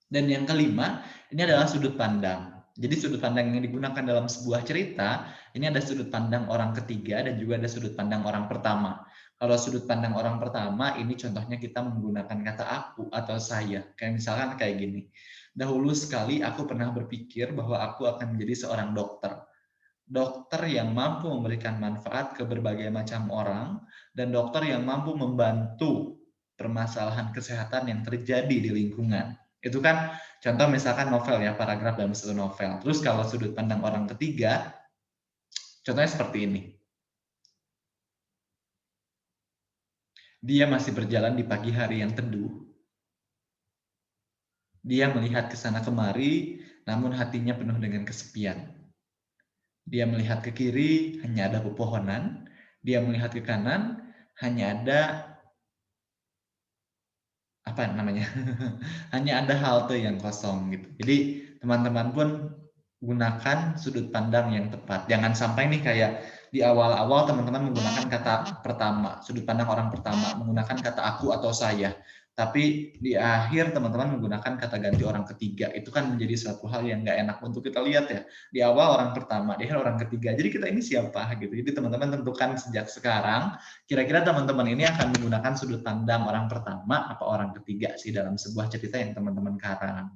Dan yang kelima, ini adalah sudut pandang. Jadi sudut pandang yang digunakan dalam sebuah cerita, ini ada sudut pandang orang ketiga dan juga ada sudut pandang orang pertama. Kalau sudut pandang orang pertama, ini contohnya kita menggunakan kata aku atau saya. Kayak misalkan kayak gini. Dahulu sekali aku pernah berpikir bahwa aku akan menjadi seorang dokter. Dokter yang mampu memberikan manfaat ke berbagai macam orang, dan dokter yang mampu membantu permasalahan kesehatan yang terjadi di lingkungan. Itu kan contoh misalkan novel ya, paragraf dalam satu novel. Terus kalau sudut pandang orang ketiga, contohnya seperti ini. Dia masih berjalan di pagi hari yang teduh. Dia melihat ke sana kemari, namun hatinya penuh dengan kesepian. Dia melihat ke kiri, hanya ada pepohonan. Dia melihat ke kanan, hanya ada apa namanya hanya ada halte yang kosong gitu. Jadi teman-teman pun gunakan sudut pandang yang tepat. Jangan sampai nih kayak di awal-awal teman-teman menggunakan kata pertama, sudut pandang orang pertama, menggunakan kata aku atau saya. Tapi di akhir teman-teman menggunakan kata ganti orang ketiga. Itu kan menjadi suatu hal yang nggak enak untuk kita lihat ya. Di awal orang pertama, di akhir orang ketiga. Jadi kita ini siapa gitu. Jadi teman-teman tentukan sejak sekarang, kira-kira teman-teman ini akan menggunakan sudut pandang orang pertama apa orang ketiga sih dalam sebuah cerita yang teman-teman karang.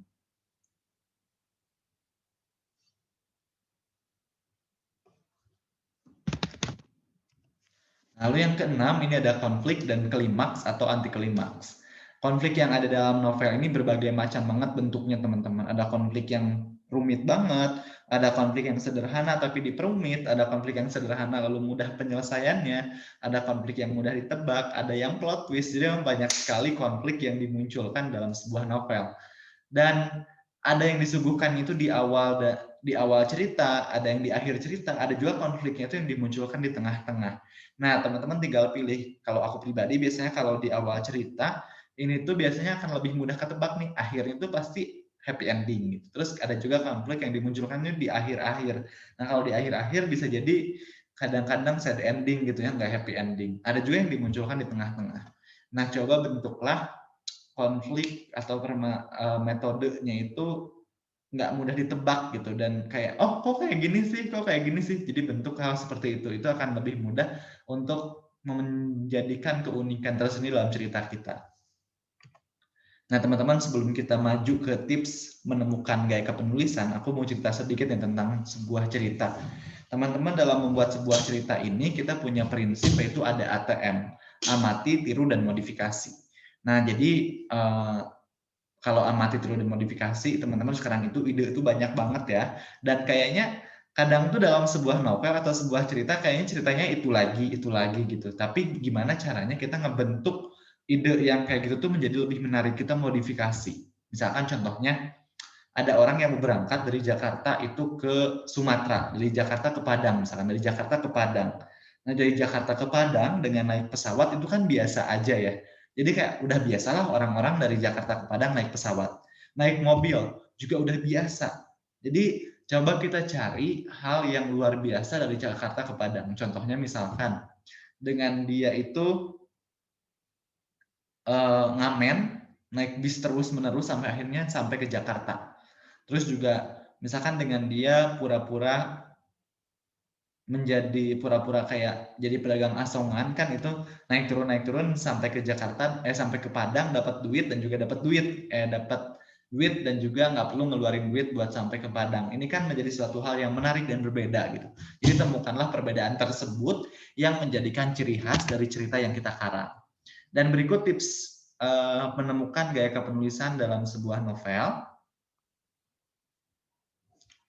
Lalu yang keenam, ini ada konflik dan klimaks atau anti klimaks. Konflik yang ada dalam novel ini berbagai macam banget bentuknya teman-teman. Ada konflik yang rumit banget, ada konflik yang sederhana tapi diperumit, ada konflik yang sederhana lalu mudah penyelesaiannya, ada konflik yang mudah ditebak, ada yang plot twist. Jadi memang banyak sekali konflik yang dimunculkan dalam sebuah novel. Dan ada yang disuguhkan itu di awal cerita, ada yang di akhir cerita, ada juga konfliknya itu yang dimunculkan di tengah-tengah. Nah, teman-teman tinggal pilih. Kalau aku pribadi biasanya kalau di awal cerita, ini tuh biasanya akan lebih mudah ketebak nih. Akhirnya tuh pasti happy ending gitu. Terus ada juga konflik yang dimunculkannya di akhir-akhir. Nah, kalau di akhir-akhir bisa jadi kadang-kadang sad ending gitu ya, nggak happy ending. Ada juga yang dimunculkan di tengah-tengah. Nah, coba bentuklah konflik atau metodenya itu nggak mudah ditebak gitu, dan kayak oh kok kayak gini sih, kok kayak gini sih. Jadi bentuk hal seperti itu akan lebih mudah untuk menjadikan keunikan tersendiri dalam cerita kita. Nah teman-teman, sebelum kita maju ke tips menemukan gaya kepenulisan, aku mau cerita sedikit ya tentang sebuah cerita. Teman-teman, dalam membuat sebuah cerita ini kita punya prinsip, yaitu ada ATM, amati, tiru, dan modifikasi. Nah jadi kalau amati, tiru, dan modifikasi, teman-teman sekarang itu ide itu banyak banget ya. Dan kayaknya kadang tuh dalam sebuah novel atau sebuah cerita kayaknya ceritanya itu lagi gitu. Tapi gimana caranya kita ngebentuk ide yang kayak gitu tuh menjadi lebih menarik, kita modifikasi. Misalkan contohnya ada orang yang mau berangkat dari Jakarta itu ke Sumatera, dari Jakarta ke Padang, misalkan dari Jakarta ke Padang. Nah, dari Jakarta ke Padang dengan naik pesawat itu kan biasa aja ya. Jadi kayak udah biasalah orang-orang dari Jakarta ke Padang naik pesawat. Naik mobil juga udah biasa. Jadi coba kita cari hal yang luar biasa dari Jakarta ke Padang. Contohnya misalkan dengan dia itu ngamen, naik bis terus-menerus sampai akhirnya sampai ke Jakarta. Terus juga misalkan dengan dia pura-pura kayak jadi pedagang asongan kan, itu naik turun sampai ke Jakarta, sampai ke Padang dapat duit dan juga dapat duit dan juga nggak perlu ngeluarin duit buat sampai ke Padang. Ini kan menjadi suatu hal yang menarik dan berbeda gitu. Jadi temukanlah perbedaan tersebut yang menjadikan ciri khas dari cerita yang kita karang. Dan berikut tips menemukan gaya kepenulisan dalam sebuah novel.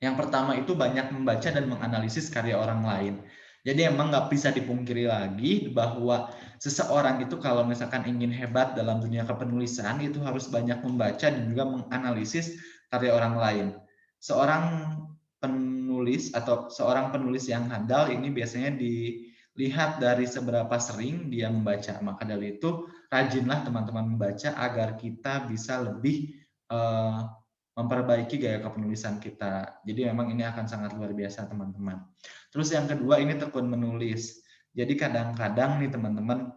Yang pertama itu banyak membaca dan menganalisis karya orang lain. Jadi emang nggak bisa dipungkiri lagi bahwa seseorang itu kalau misalkan ingin hebat dalam dunia kepenulisan itu harus banyak membaca dan juga menganalisis karya orang lain. Seorang penulis atau seorang penulis yang handal ini biasanya dilihat dari seberapa sering dia membaca. Maka dari itu rajinlah teman-teman membaca agar kita bisa lebih memperbaiki gaya kepenulisan kita. Jadi memang ini akan sangat luar biasa teman-teman. Terus yang kedua ini tekun menulis. Jadi kadang-kadang nih teman-teman,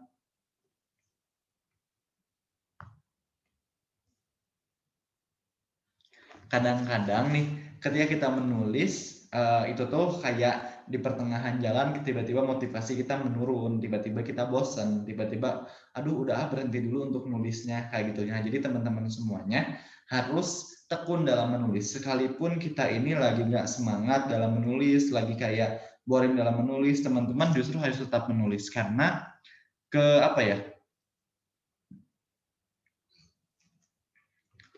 ketika kita menulis itu tuh kayak di pertengahan jalan tiba-tiba motivasi kita menurun, tiba-tiba kita bosen, tiba-tiba aduh udah berhenti dulu untuk nulisnya kayak gitu ya. Jadi teman-teman semuanya harus tekun dalam menulis, sekalipun kita ini lagi nggak semangat dalam menulis, lagi kayak boring dalam menulis, teman-teman justru harus tetap menulis karena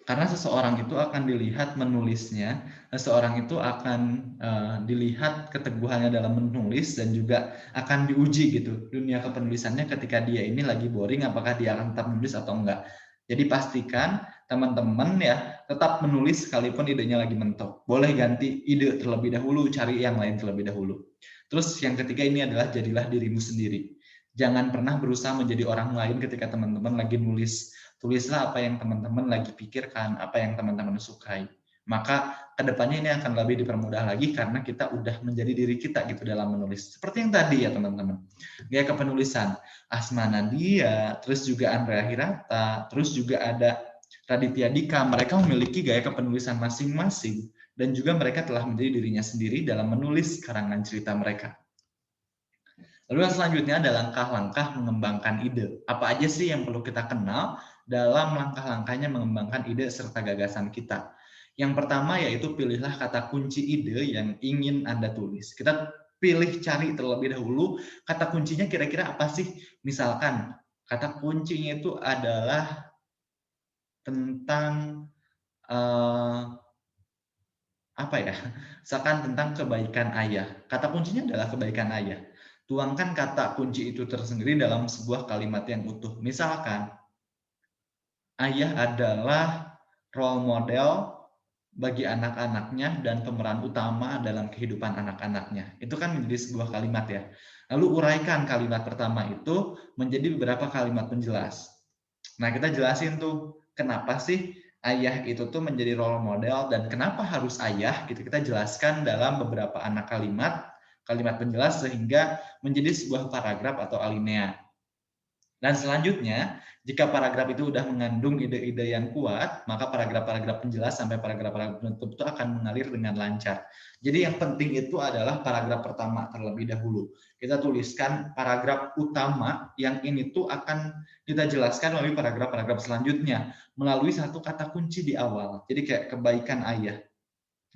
karena seseorang itu akan dilihat menulisnya, seseorang itu akan dilihat keteguhannya dalam menulis dan juga akan diuji gitu dunia kepenulisannya ketika dia ini lagi boring, apakah dia akan tetap menulis atau enggak. Jadi pastikan teman-teman ya tetap menulis sekalipun idenya lagi mentok. Boleh ganti ide terlebih dahulu, cari yang lain terlebih dahulu. Terus yang ketiga ini adalah jadilah dirimu sendiri. Jangan pernah berusaha menjadi orang lain ketika teman-teman lagi nulis. Tulislah apa yang teman-teman lagi pikirkan, apa yang teman-teman sukai. Maka kedepannya ini akan lebih dipermudah lagi karena kita udah menjadi diri kita gitu dalam menulis. Seperti yang tadi ya teman-teman. Gaya kepenulisan Asma Nadia, terus juga Andrea Hirata, terus juga ada Raditya Dika. Mereka memiliki gaya kepenulisan masing-masing dan juga mereka telah menjadi dirinya sendiri dalam menulis karangan cerita mereka. Lalu yang selanjutnya ada langkah-langkah mengembangkan ide. Apa aja sih yang perlu kita kenal dalam langkah-langkahnya mengembangkan ide serta gagasan kita? Yang pertama yaitu pilihlah kata kunci ide yang ingin Anda tulis. Kita pilih cari terlebih dahulu kata kuncinya kira-kira apa sih? Misalkan kata kuncinya itu adalah tentang apa ya? Misalkan tentang kebaikan ayah. Kata kuncinya adalah kebaikan ayah. Tuangkan kata kunci itu tersendiri dalam sebuah kalimat yang utuh. Misalkan, ayah adalah role model bagi anak-anaknya dan pemeran utama dalam kehidupan anak-anaknya. Itu kan menjadi sebuah kalimat ya. Lalu uraikan kalimat pertama itu menjadi beberapa kalimat penjelas. Nah, kita jelasin tuh kenapa sih ayah itu tuh menjadi role model dan kenapa harus ayah gitu. Kita jelaskan dalam beberapa anak kalimat penjelas sehingga menjadi sebuah paragraf atau alinea. Dan selanjutnya, jika paragraf itu sudah mengandung ide-ide yang kuat, maka paragraf-paragraf penjelas sampai paragraf-paragraf penutup itu akan mengalir dengan lancar. Jadi yang penting itu adalah paragraf pertama terlebih dahulu. Kita tuliskan paragraf utama yang ini tuh akan kita jelaskan melalui paragraf-paragraf selanjutnya, melalui satu kata kunci di awal. Jadi kayak kebaikan ayah.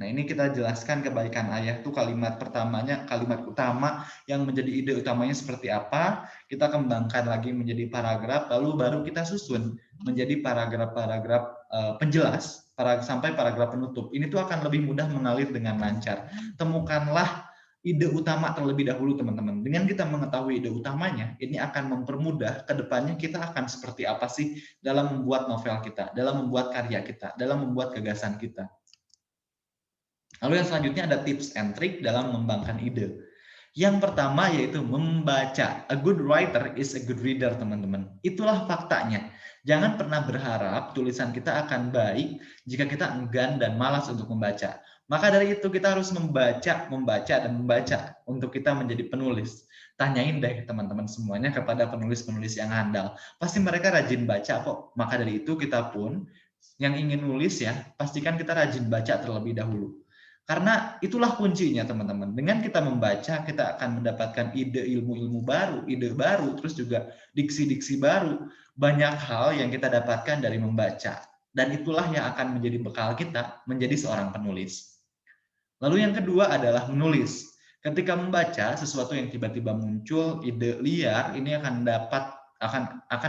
Nah, ini kita jelaskan kebaikan ayah itu kalimat pertamanya, kalimat utama yang menjadi ide utamanya seperti apa, kita kembangkan lagi menjadi paragraf, lalu baru kita susun menjadi paragraf-paragraf penjelas sampai paragraf penutup. Ini tuh akan lebih mudah mengalir dengan lancar. Temukanlah ide utama terlebih dahulu teman-teman. Dengan kita mengetahui ide utamanya, ini akan mempermudah ke depannya kita akan seperti apa sih dalam membuat novel kita, dalam membuat karya kita, dalam membuat gagasan kita. Lalu yang selanjutnya ada tips and trick dalam mengembangkan ide. Yang pertama yaitu membaca. A good writer is a good reader, teman-teman. Itulah faktanya. Jangan pernah berharap tulisan kita akan baik jika kita enggan dan malas untuk membaca. Maka dari itu kita harus membaca, membaca, dan membaca untuk kita menjadi penulis. Tanyain deh teman-teman semuanya kepada penulis-penulis yang handal. Pasti mereka rajin baca kok. Maka dari itu kita pun yang ingin nulis ya, pastikan kita rajin baca terlebih dahulu. Karena itulah kuncinya teman-teman. Dengan kita membaca, kita akan mendapatkan ide ilmu-ilmu baru, ide baru, terus juga diksi-diksi baru. Banyak hal yang kita dapatkan dari membaca. Dan itulah yang akan menjadi bekal kita menjadi seorang penulis. Lalu yang kedua adalah menulis. Ketika membaca sesuatu yang tiba-tiba muncul, ide liar, ini akan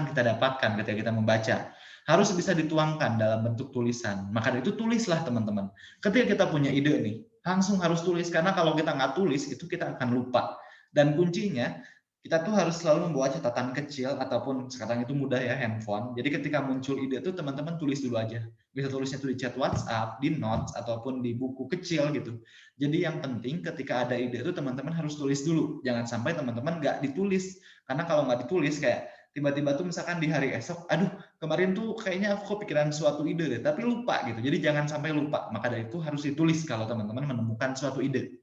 kita dapatkan ketika kita membaca. Harus bisa dituangkan dalam bentuk tulisan. Maka dari itu tulislah teman-teman. Ketika kita punya ide nih, langsung harus tulis. Karena kalau kita nggak tulis, itu kita akan lupa. Dan kuncinya, kita tuh harus selalu membawa catatan kecil, ataupun sekarang itu mudah ya, handphone. Jadi ketika muncul ide tuh teman-teman tulis dulu aja. Bisa tulisnya tuh di chat WhatsApp, di notes, ataupun di buku kecil gitu. Jadi yang penting ketika ada ide itu teman-teman harus tulis dulu. Jangan sampai teman-teman nggak ditulis. Karena kalau nggak ditulis kayak tiba-tiba tuh misalkan di hari esok, aduh kemarin tuh kayaknya aku kepikiran suatu ide deh, tapi lupa gitu. Jadi jangan sampai lupa. Maka dari itu harus ditulis kalau teman-teman menemukan suatu ide.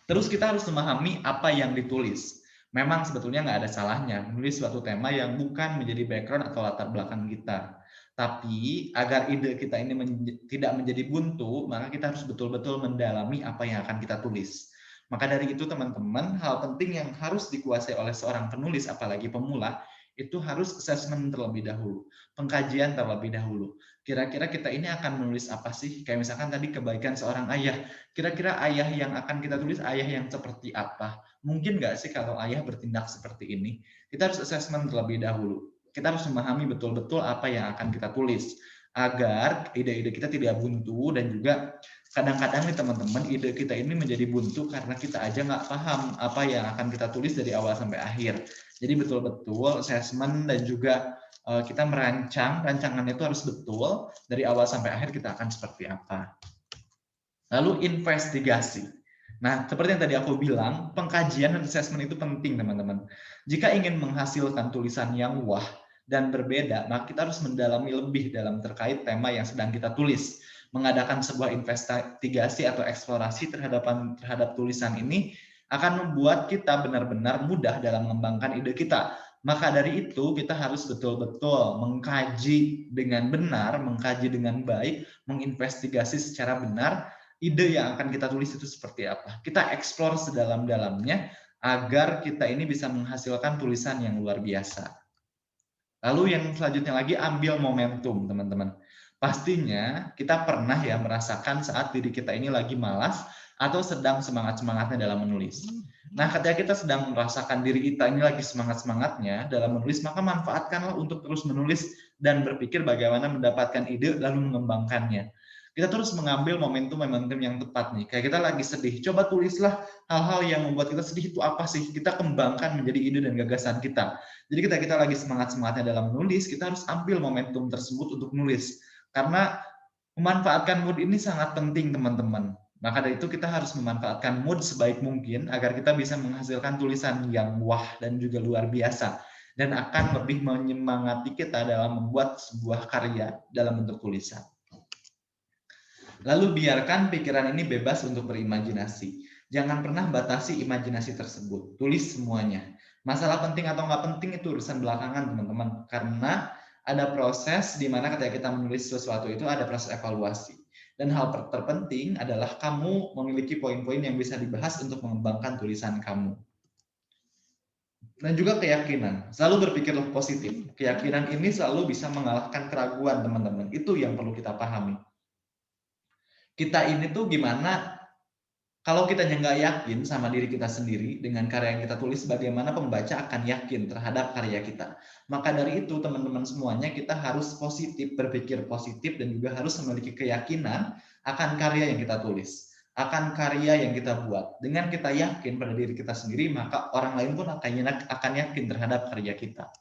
Terus kita harus memahami apa yang ditulis. Memang sebetulnya nggak ada salahnya menulis suatu tema yang bukan menjadi background atau latar belakang kita. Tapi agar ide kita ini tidak menjadi buntu, maka kita harus betul-betul mendalami apa yang akan kita tulis. Maka dari itu teman-teman, hal penting yang harus dikuasai oleh seorang penulis, apalagi pemula, itu harus assessment terlebih dahulu, pengkajian terlebih dahulu. Kira-kira kita ini akan menulis apa sih? Kayak misalkan tadi kebaikan seorang ayah. Kira-kira ayah yang akan kita tulis ayah yang seperti apa? Mungkin nggak sih kalau ayah bertindak seperti ini? Kita harus assessment terlebih dahulu. Kita harus memahami betul-betul apa yang akan kita tulis agar ide-ide kita tidak buntu. Dan juga kadang-kadang nih teman-teman, ide kita ini menjadi buntu karena kita aja nggak paham apa yang akan kita tulis dari awal sampai akhir. Jadi betul-betul assessment dan juga kita merancang, rancangannya itu harus betul dari awal sampai akhir kita akan seperti apa. Lalu investigasi. Nah, seperti yang tadi aku bilang, pengkajian dan assessment itu penting, teman-teman. Jika ingin menghasilkan tulisan yang wah dan berbeda, maka kita harus mendalami lebih dalam terkait tema yang sedang kita tulis. Mengadakan sebuah investigasi atau eksplorasi terhadap tulisan ini akan membuat kita benar-benar mudah dalam mengembangkan ide kita. Maka dari itu, kita harus betul-betul mengkaji dengan benar, mengkaji dengan baik, menginvestigasi secara benar, ide yang akan kita tulis itu seperti apa. Kita eksplor sedalam-dalamnya agar kita ini bisa menghasilkan tulisan yang luar biasa. Lalu yang selanjutnya lagi, ambil momentum, teman-teman. Pastinya kita pernah ya merasakan saat diri kita ini lagi malas atau sedang semangat-semangatnya dalam menulis. Nah, ketika kita sedang merasakan diri kita ini lagi semangat-semangatnya dalam menulis, maka manfaatkanlah untuk terus menulis dan berpikir bagaimana mendapatkan ide lalu mengembangkannya. Kita terus mengambil momentum-momentum yang tepat nih. Kayak kita lagi sedih, coba tulislah hal-hal yang membuat kita sedih itu apa sih? Kita kembangkan menjadi ide dan gagasan kita. Jadi kita lagi semangat-semangatnya dalam menulis, kita harus ambil momentum tersebut untuk menulis. Karena memanfaatkan mood ini sangat penting, teman-teman. Maka dari itu kita harus memanfaatkan mood sebaik mungkin agar kita bisa menghasilkan tulisan yang wah dan juga luar biasa. Dan akan lebih menyemangati kita dalam membuat sebuah karya dalam bentuk tulisan. Lalu biarkan pikiran ini bebas untuk berimajinasi. Jangan pernah batasi imajinasi tersebut. Tulis semuanya. Masalah penting atau nggak penting itu urusan belakangan, teman-teman. Karena ada proses di mana ketika kita menulis sesuatu itu ada proses evaluasi. Dan hal terpenting adalah kamu memiliki poin-poin yang bisa dibahas untuk mengembangkan tulisan kamu. Dan juga keyakinan. Selalu berpikirlah positif. Keyakinan ini selalu bisa mengalahkan keraguan, teman-teman. Itu yang perlu kita pahami. Kita ini tuh gimana kalau kita nggak yakin sama diri kita sendiri dengan karya yang kita tulis, bagaimana pembaca akan yakin terhadap karya kita. Maka dari itu teman-teman semuanya, kita harus positif, berpikir positif, dan juga harus memiliki keyakinan akan karya yang kita tulis, akan karya yang kita buat. Dengan kita yakin pada diri kita sendiri, maka orang lain pun akan yakin terhadap karya kita.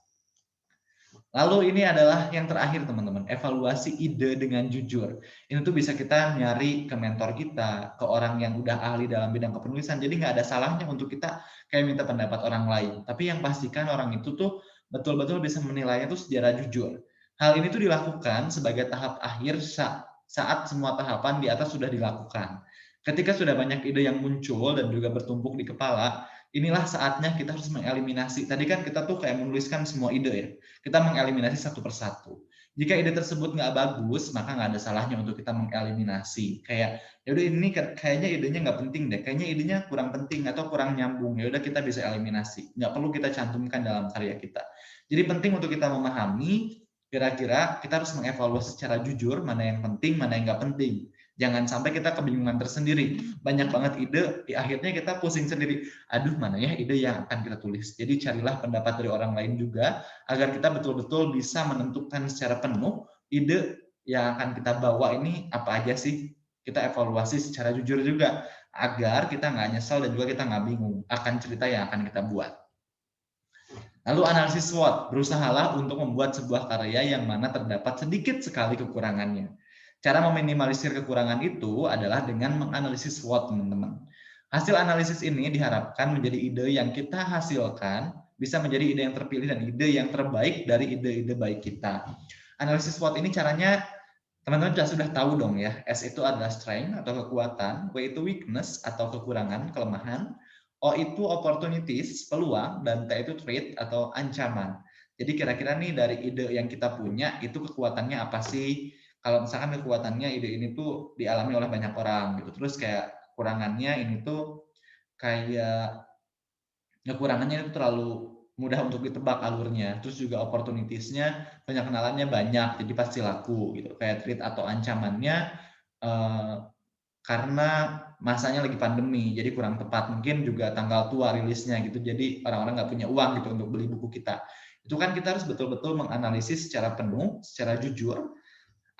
Lalu ini adalah yang terakhir teman-teman, evaluasi ide dengan jujur. Ini tuh bisa kita nyari ke mentor kita, ke orang yang udah ahli dalam bidang kepenulisan. Jadi nggak ada salahnya untuk kita kayak minta pendapat orang lain. Tapi yang pastikan orang itu tuh betul-betul bisa menilainya tuh secara jujur. Hal ini tuh dilakukan sebagai tahap akhir saat semua tahapan di atas sudah dilakukan. Ketika sudah banyak ide yang muncul dan juga bertumpuk di kepala, inilah saatnya kita harus mengeliminasi. Tadi kan kita tuh kayak menuliskan semua ide ya, kita mengeliminasi satu persatu. Jika ide tersebut nggak bagus, maka nggak ada salahnya untuk kita mengeliminasi. Kayak, ya udah ini kayaknya idenya nggak penting deh, kayaknya idenya kurang penting atau kurang nyambung. Ya udah kita bisa eliminasi. Nggak perlu kita cantumkan dalam karya kita. Jadi penting untuk kita memahami kira-kira kita harus mengevaluasi secara jujur mana yang penting, mana yang nggak penting. Jangan sampai kita kebingungan tersendiri. Banyak banget ide, di akhirnya kita pusing sendiri. Aduh, mana ya ide yang akan kita tulis. Jadi carilah pendapat dari orang lain juga, agar kita betul-betul bisa menentukan secara penuh ide yang akan kita bawa ini apa aja sih. Kita evaluasi secara jujur juga, agar kita nggak nyesal dan juga kita nggak bingung akan cerita yang akan kita buat. Lalu analisis SWOT, berusahalah untuk membuat sebuah karya yang mana terdapat sedikit sekali kekurangannya. Cara meminimalisir kekurangan itu adalah dengan menganalisis SWOT, teman-teman. Hasil analisis ini diharapkan menjadi ide yang kita hasilkan, bisa menjadi ide yang terpilih dan ide yang terbaik dari ide-ide baik kita. Analisis SWOT ini caranya teman-teman sudah tahu dong ya. S itu adalah strength atau kekuatan, W itu weakness atau kekurangan, kelemahan, O itu opportunities, peluang, dan T itu threat atau ancaman. Jadi kira-kira nih dari ide yang kita punya itu kekuatannya apa sih? Kalau misalkan kekuatannya ide ini tuh dialami oleh banyak orang gitu. Terus kayak kekurangannya ini tuh kayak kekurangannya itu terlalu mudah untuk ditebak alurnya. Terus juga opportunities-nya banyak kenalannya banyak, jadi pasti laku gitu. Kayak threat atau ancamannya eh, karena masanya lagi pandemi, jadi kurang tepat. Mungkin juga tanggal tua rilisnya gitu, jadi orang-orang nggak punya uang gitu untuk beli buku kita. Itu kan kita harus betul-betul menganalisis secara penuh, secara jujur.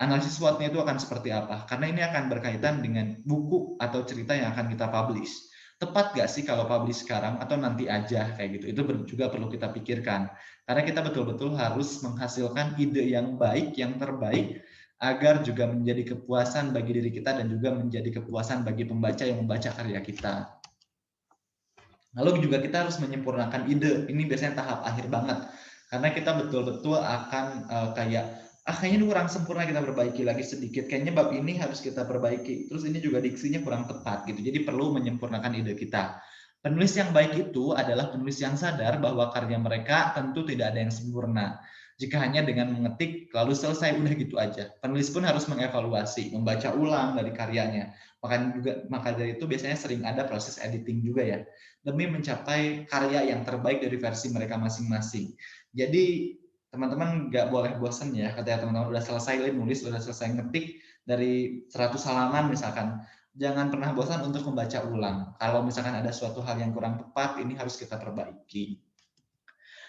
Analisis SWOT-nya itu akan seperti apa? Karena ini akan berkaitan dengan buku atau cerita yang akan kita publish. Tepat nggak sih kalau publish sekarang atau nanti aja kayak gitu? Itu juga perlu kita pikirkan. Karena kita betul-betul harus menghasilkan ide yang baik, yang terbaik, agar juga menjadi kepuasan bagi diri kita dan juga menjadi kepuasan bagi pembaca yang membaca karya kita. Lalu juga kita harus menyempurnakan ide. Ini biasanya tahap akhir banget. Karena kita betul-betul akan kayak, kayaknya ini kurang sempurna, kita perbaiki lagi sedikit. Kayaknya bab ini harus kita perbaiki. Terus ini juga diksinya kurang tepat gitu. Jadi perlu menyempurnakan ide kita. Penulis yang baik itu adalah penulis yang sadar bahwa karya mereka tentu tidak ada yang sempurna. Jika hanya dengan mengetik lalu selesai udah gitu aja. Penulis pun harus mengevaluasi, membaca ulang dari karyanya. Maka dari itu biasanya sering ada proses editing juga ya, demi mencapai karya yang terbaik dari versi mereka masing-masing. Jadi teman-teman nggak boleh bosan ya, ketika teman-teman udah selesai nulis, udah selesai ngetik dari 100 halaman misalkan, jangan pernah bosan untuk membaca ulang. Kalau misalkan ada suatu hal yang kurang tepat, ini harus kita perbaiki.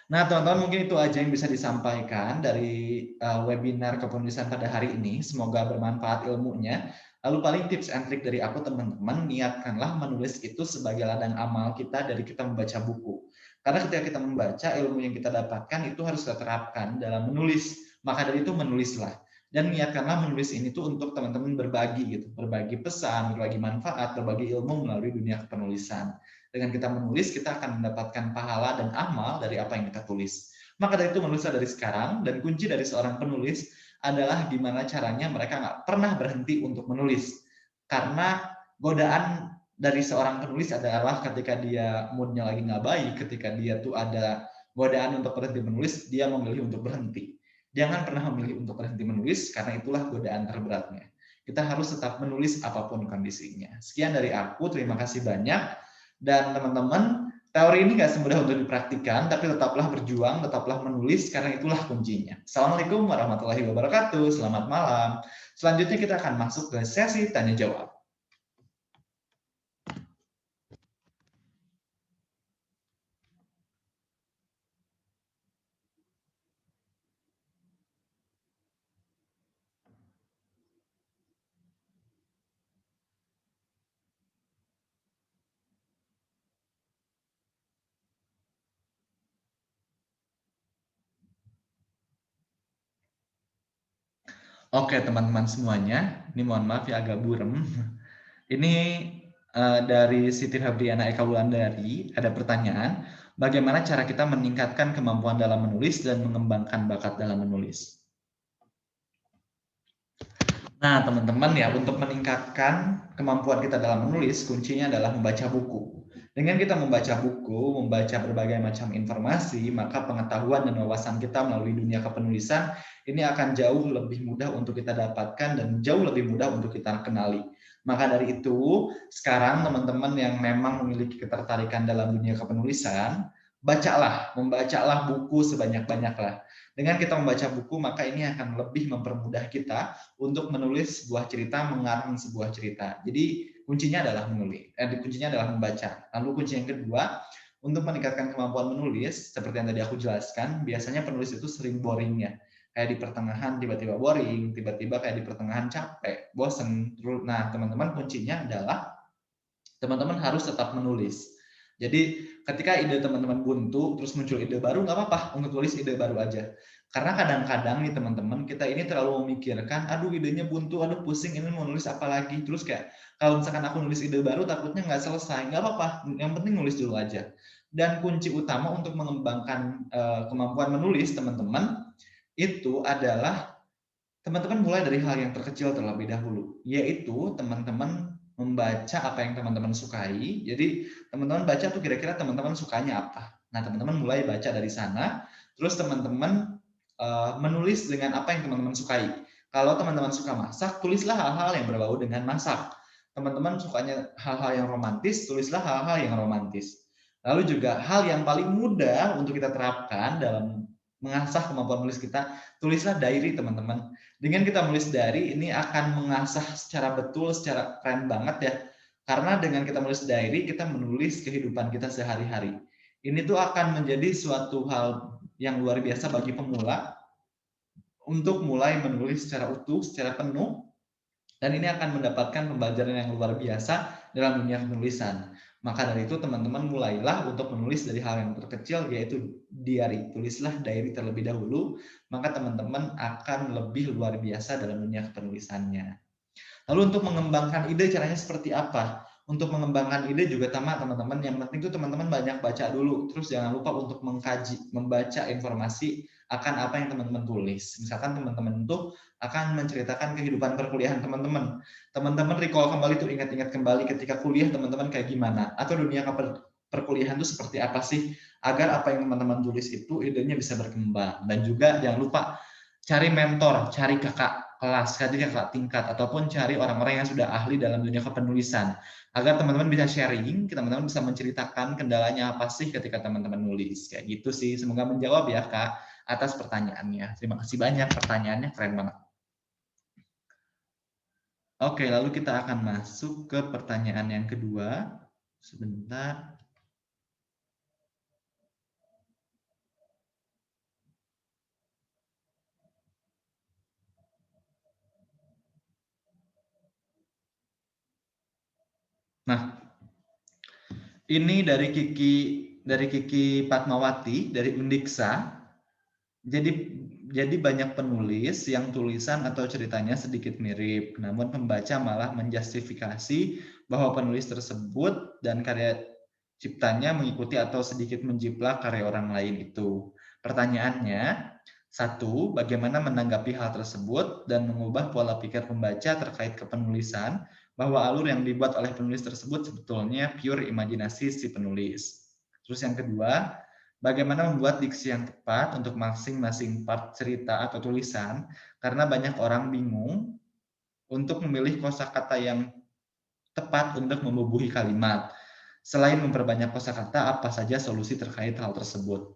Nah, teman-teman mungkin itu aja yang bisa disampaikan dari webinar kepenulisan pada hari ini. Semoga bermanfaat ilmunya. Lalu paling tips and trick dari aku teman-teman, niatkanlah menulis itu sebagai ladang amal kita dari kita membaca buku. Karena ketika kita membaca, ilmu yang kita dapatkan itu harus kita terapkan dalam menulis. Maka dari itu menulislah. Dan niatkanlah menulis ini tuh untuk teman-teman berbagi gitu, berbagi pesan, berbagi manfaat, berbagi ilmu melalui dunia kepenulisan. Dengan kita menulis, kita akan mendapatkan pahala dan amal dari apa yang kita tulis. Maka dari itu menulislah dari sekarang, dan kunci dari seorang penulis adalah gimana caranya mereka nggak pernah berhenti untuk menulis. Karena godaan dari seorang penulis adalah ketika dia moodnya lagi nggak baik, ketika dia tuh ada godaan untuk berhenti menulis, dia memilih untuk berhenti. Jangan pernah memilih untuk berhenti menulis, karena itulah godaan terberatnya. Kita harus tetap menulis apapun kondisinya. Sekian dari aku, terima kasih banyak. Dan teman-teman, teori ini nggak semudah untuk dipraktikkan, tapi tetaplah berjuang, tetaplah menulis, karena itulah kuncinya. Assalamualaikum warahmatullahi wabarakatuh, selamat malam. Selanjutnya kita akan masuk ke sesi tanya-jawab. Oke teman-teman semuanya, ini mohon maaf ya agak burem. Ini dari Siti Fabriana Eka Wulandari, ada pertanyaan, bagaimana cara kita meningkatkan kemampuan dalam menulis dan mengembangkan bakat dalam menulis? Nah, teman-teman ya, untuk meningkatkan kemampuan kita dalam menulis, kuncinya adalah membaca buku. Dengan kita membaca buku, membaca berbagai macam informasi, maka pengetahuan dan wawasan kita melalui dunia kepenulisan ini akan jauh lebih mudah untuk kita dapatkan dan jauh lebih mudah untuk kita kenali. Maka dari itu, sekarang teman-teman yang memang memiliki ketertarikan dalam dunia kepenulisan, membacalah buku sebanyak-banyaklah. Dengan kita membaca buku, maka ini akan lebih mempermudah kita untuk menulis sebuah cerita, mengarang sebuah cerita. Jadi kuncinya adalah kuncinya adalah membaca. Lalu kunci yang kedua, untuk meningkatkan kemampuan menulis, seperti yang tadi aku jelaskan, biasanya penulis itu sering boringnya. Kayak di pertengahan tiba-tiba boring, tiba-tiba kayak di pertengahan capek, bosen. Nah, teman-teman kuncinya adalah teman-teman harus tetap menulis. Jadi ketika ide teman-teman buntu, terus muncul ide baru, nggak apa-apa untuk tulis ide baru aja. Karena kadang-kadang nih teman-teman, kita ini terlalu memikirkan, aduh idenya buntu, aduh pusing, ini mau nulis apa lagi. Terus kayak, kalau misalkan aku nulis ide baru, takutnya nggak selesai. Nggak apa-apa, yang penting nulis dulu aja. Dan kunci utama untuk mengembangkan kemampuan menulis teman-teman, itu adalah teman-teman mulai dari hal yang terkecil terlebih dahulu, yaitu teman-teman membaca apa yang teman-teman sukai. Jadi teman-teman baca tuh kira-kira teman-teman sukanya apa. Nah, teman-teman mulai baca dari sana, terus teman-teman menulis dengan apa yang teman-teman sukai. Kalau teman-teman suka masak, tulislah hal-hal yang berbau dengan masak. Teman-teman sukanya hal-hal yang romantis, tulislah hal-hal yang romantis. Lalu juga hal yang paling mudah untuk kita terapkan dalam mengasah kemampuan menulis kita, tulislah diary teman-teman. Dengan kita menulis diary, ini akan mengasah secara betul, secara keren banget ya. Karena dengan kita menulis diary, kita menulis kehidupan kita sehari-hari. Ini tuh akan menjadi suatu hal yang luar biasa bagi pemula untuk mulai menulis secara utuh, secara penuh, dan ini akan mendapatkan pembelajaran yang luar biasa dalam dunia penulisan. Maka dari itu teman-teman mulailah untuk menulis dari hal yang terkecil, yaitu diary. Tulislah diary terlebih dahulu, maka teman-teman akan lebih luar biasa dalam dunia penulisannya. Lalu untuk mengembangkan ide caranya seperti apa? Untuk mengembangkan ide juga sama teman-teman, yang penting itu teman-teman banyak baca dulu. Terus jangan lupa untuk mengkaji, membaca informasi akan apa yang teman-teman tulis. Misalkan teman-teman itu akan menceritakan kehidupan perkuliahan teman-teman. Teman-teman recall kembali tuh, ingat-ingat kembali ketika kuliah teman-teman kayak gimana, atau dunia perkuliahan itu seperti apa sih, agar apa yang teman-teman tulis itu idenya bisa berkembang. Dan juga jangan lupa cari mentor, cari kakak kelas, cari kakak tingkat, ataupun cari orang-orang yang sudah ahli dalam dunia kepenulisan, agar teman-teman bisa sharing, teman-teman bisa menceritakan kendalanya apa sih ketika teman-teman nulis. Kayak gitu sih, semoga menjawab ya Kak atas pertanyaannya. Terima kasih banyak, pertanyaannya keren banget. Oke, lalu kita akan masuk ke pertanyaan yang kedua. Sebentar. Nah, ini dari Kiki Fatmawati dari Undiksa. Jadi banyak penulis yang tulisan atau ceritanya sedikit mirip, namun pembaca malah menjustifikasi bahwa penulis tersebut dan karya ciptanya mengikuti atau sedikit menjiplak karya orang lain itu. Pertanyaannya, satu, bagaimana menanggapi hal tersebut dan mengubah pola pikir pembaca terkait kepenulisan bahwa alur yang dibuat oleh penulis tersebut sebetulnya pure imajinasi si penulis. Terus yang kedua, bagaimana membuat diksi yang tepat untuk masing-masing part cerita atau tulisan, karena banyak orang bingung untuk memilih kosakata yang tepat untuk membubuhi kalimat. Selain memperbanyak kosakata, apa saja solusi terkait hal tersebut?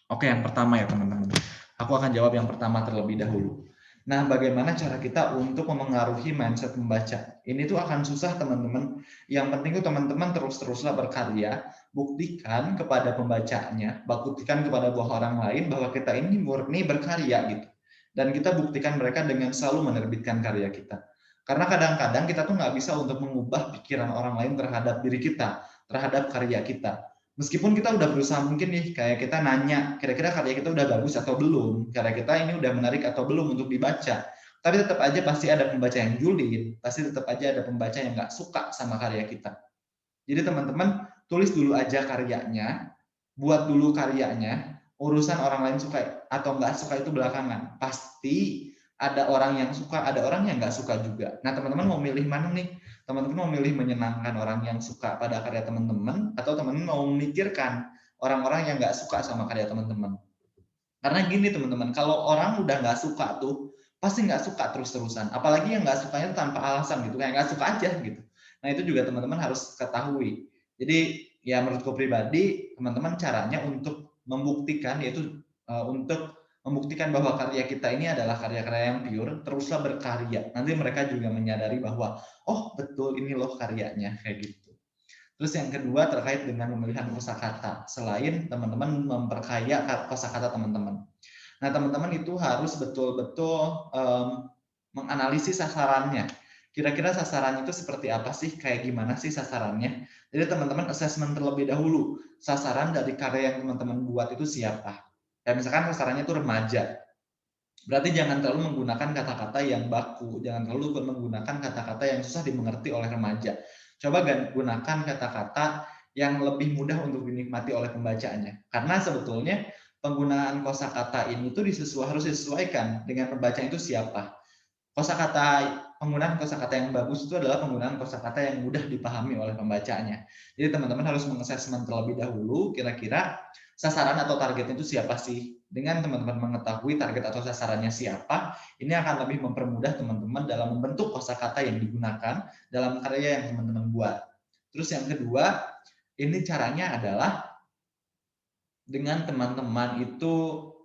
Oke, yang pertama ya teman-teman. Aku akan jawab yang pertama terlebih dahulu. Nah, bagaimana cara kita untuk memengaruhi mindset membaca? Ini tuh akan susah teman-teman. Yang penting tuh teman-teman terus-teruslah berkarya, buktikan kepada pembacanya, buktikan kepada orang lain bahwa kita ini murni berkarya gitu. Dan kita buktikan mereka dengan selalu menerbitkan karya kita. Karena kadang-kadang kita tuh nggak bisa untuk mengubah pikiran orang lain terhadap diri kita, terhadap karya kita. Meskipun kita udah berusaha mungkin nih, kayak kita nanya, kira-kira karya kita udah bagus atau belum, karya kita ini udah menarik atau belum untuk dibaca. Tapi tetap aja pasti ada pembaca yang julid, pasti tetap aja ada pembaca yang nggak suka sama karya kita. Jadi teman-teman tulis dulu aja karyanya, buat dulu karyanya, urusan orang lain suka atau nggak suka itu belakangan. Pasti ada orang yang suka, ada orang yang nggak suka juga. Nah teman-teman mau milih mana nih? Teman-teman mau milih menyenangkan orang yang suka pada karya teman-teman, atau teman-teman mau memikirkan orang-orang yang nggak suka sama karya teman-teman? Karena gini teman-teman, kalau orang udah nggak suka tuh, pasti nggak suka terus-terusan. Apalagi yang nggak sukanya tanpa alasan gitu, kayak nggak suka aja gitu. Nah itu juga teman-teman harus ketahui. Jadi ya menurutku pribadi, teman-teman caranya untuk membuktikan, yaitu untuk membuktikan bahwa karya kita ini adalah karya-karya yang pure, teruslah berkarya. Nanti mereka juga menyadari bahwa, oh betul ini loh karyanya, kayak gitu. Terus yang kedua terkait dengan pemilihan kosakata. Selain teman-teman memperkaya kosakata teman-teman. Nah, teman-teman itu harus betul-betul menganalisis sasarannya. Kira-kira sasarannya itu seperti apa sih? Kayak gimana sih sasarannya? Jadi teman-teman assessment terlebih dahulu. Sasaran dari karya yang teman-teman buat itu siapa? Kayak misalkan sasarannya itu remaja. Berarti jangan terlalu menggunakan kata-kata yang baku, jangan terlalu menggunakan kata-kata yang susah dimengerti oleh remaja. Coba gunakan kata-kata yang lebih mudah untuk dinikmati oleh pembacanya. Karena sebetulnya penggunaan kosakata ini tuh harus disesuaikan dengan pembaca itu siapa. Penggunaan kosakata yang bagus itu adalah penggunaan kosakata yang mudah dipahami oleh pembacanya. Jadi teman-teman harus mengassessment terlebih dahulu kira-kira sasaran atau targetnya itu siapa sih. Dengan teman-teman mengetahui target atau sasarannya siapa, ini akan lebih mempermudah teman-teman dalam membentuk kosakata yang digunakan dalam karya yang teman-teman buat. Terus yang kedua, ini caranya adalah dengan teman-teman itu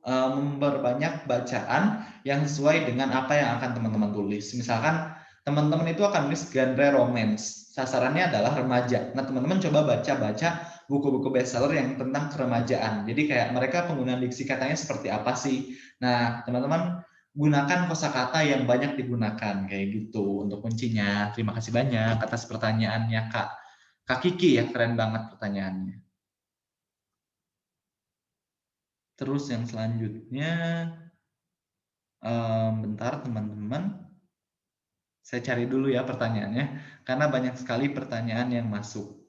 memperbanyak bacaan yang sesuai dengan apa yang akan teman-teman tulis. Misalkan teman-teman itu akan tulis genre romance, sasarannya adalah remaja. Nah, teman-teman coba baca-baca buku-buku bestseller yang tentang keremajaan. Jadi kayak mereka penggunaan diksi katanya seperti apa sih? Nah, teman-teman gunakan kosakata yang banyak digunakan kayak gitu untuk kuncinya. Terima kasih banyak atas pertanyaannya, Kak. Kak Kiki ya, keren banget pertanyaannya. Terus yang selanjutnya, bentar teman-teman, saya cari dulu ya pertanyaannya, karena banyak sekali pertanyaan yang masuk.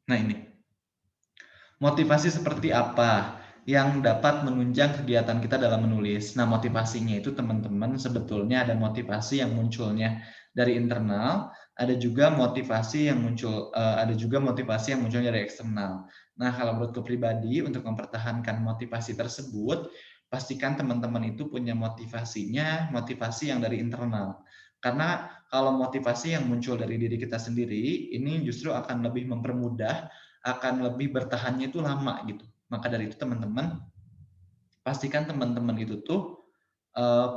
Nah ini, motivasi seperti apa yang dapat menunjang kegiatan kita dalam menulis? Nah, motivasinya itu teman-teman sebetulnya ada motivasi yang munculnya dari internal, ada juga motivasi yang muncul dari eksternal. Nah, kalau menurutku pribadi untuk mempertahankan motivasi tersebut, pastikan teman-teman itu punya motivasi yang dari internal. Karena kalau motivasi yang muncul dari diri kita sendiri, ini justru akan lebih mempermudah, akan lebih bertahannya itu lama gitu. Maka dari itu teman-teman pastikan teman-teman itu tuh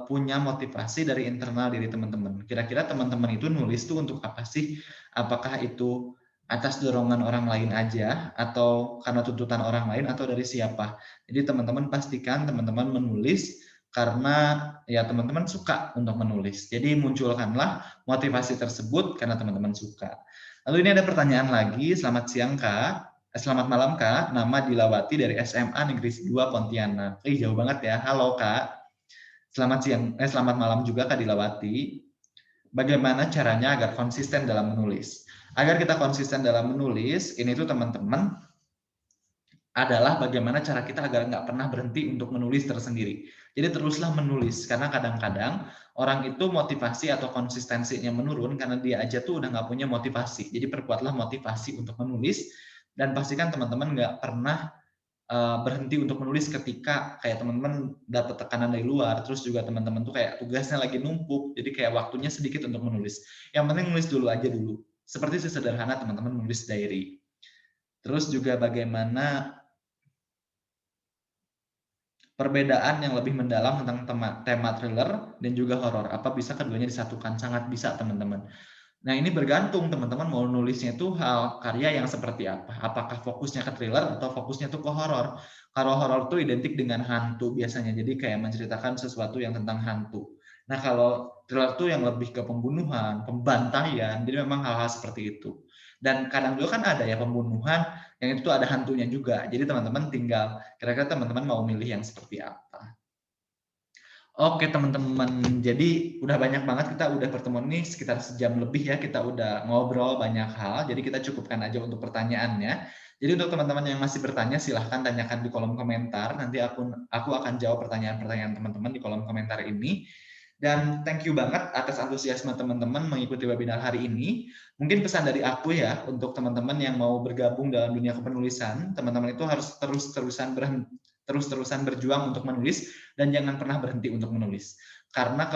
punya motivasi dari internal diri teman-teman. Kira-kira teman-teman itu nulis tuh untuk apa sih? Apakah itu atas dorongan orang lain aja, atau karena tuntutan orang lain, atau dari siapa? Jadi teman-teman pastikan teman-teman menulis karena ya teman-teman suka untuk menulis. Jadi munculkanlah motivasi tersebut karena teman-teman suka. Lalu ini ada pertanyaan lagi. Selamat siang Kak. Selamat malam Kak. Nama Dilawati dari SMA Negeri 2 Pontianak. Jauh banget ya. Halo Kak. Selamat malam juga Kak Dilawati. Bagaimana caranya agar konsisten dalam menulis? Agar kita konsisten dalam menulis, ini tuh teman-teman adalah bagaimana cara kita agar nggak pernah berhenti untuk menulis tersendiri. Jadi teruslah menulis, karena kadang-kadang orang itu motivasi atau konsistensinya menurun karena dia aja tuh udah nggak punya motivasi. Jadi perkuatlah motivasi untuk menulis, dan pastikan teman-teman nggak pernah berhenti untuk menulis ketika kayak teman-teman dapat tekanan dari luar, terus juga teman-teman tuh kayak tugasnya lagi numpuk, jadi kayak waktunya sedikit untuk menulis. Yang penting nulis dulu aja dulu. Seperti sesederhana teman-teman menulis diary. Terus juga bagaimana perbedaan yang lebih mendalam tentang tema thriller dan juga horor. Apa bisa keduanya disatukan? Sangat bisa, teman-teman. Nah, ini bergantung teman-teman mau nulisnya itu hal karya yang seperti apa. Apakah fokusnya ke thriller atau fokusnya tuh ke horor. Kalau horor tuh identik dengan hantu biasanya. Jadi kayak menceritakan sesuatu yang tentang hantu. Nah, kalau thriller tuh yang lebih ke pembunuhan, pembantaian. Jadi memang hal-hal seperti itu. Dan kadang juga kan ada ya pembunuhan yang itu tuh ada hantunya juga. Jadi teman-teman tinggal kira-kira teman-teman mau milih yang seperti apa. Oke teman-teman, jadi udah banyak banget kita udah pertemuan ini sekitar sejam lebih ya, kita udah ngobrol banyak hal, jadi kita cukupkan aja untuk pertanyaannya. Jadi untuk teman-teman yang masih bertanya silahkan tanyakan di kolom komentar, nanti aku akan jawab pertanyaan-pertanyaan teman-teman di kolom komentar ini. Dan thank you banget atas antusiasme teman-teman mengikuti webinar hari ini. Mungkin pesan dari aku ya untuk teman-teman yang mau bergabung dalam dunia kepenulisan, teman-teman itu harus terus-terusan berjuang untuk menulis dan jangan pernah berhenti untuk menulis. Karena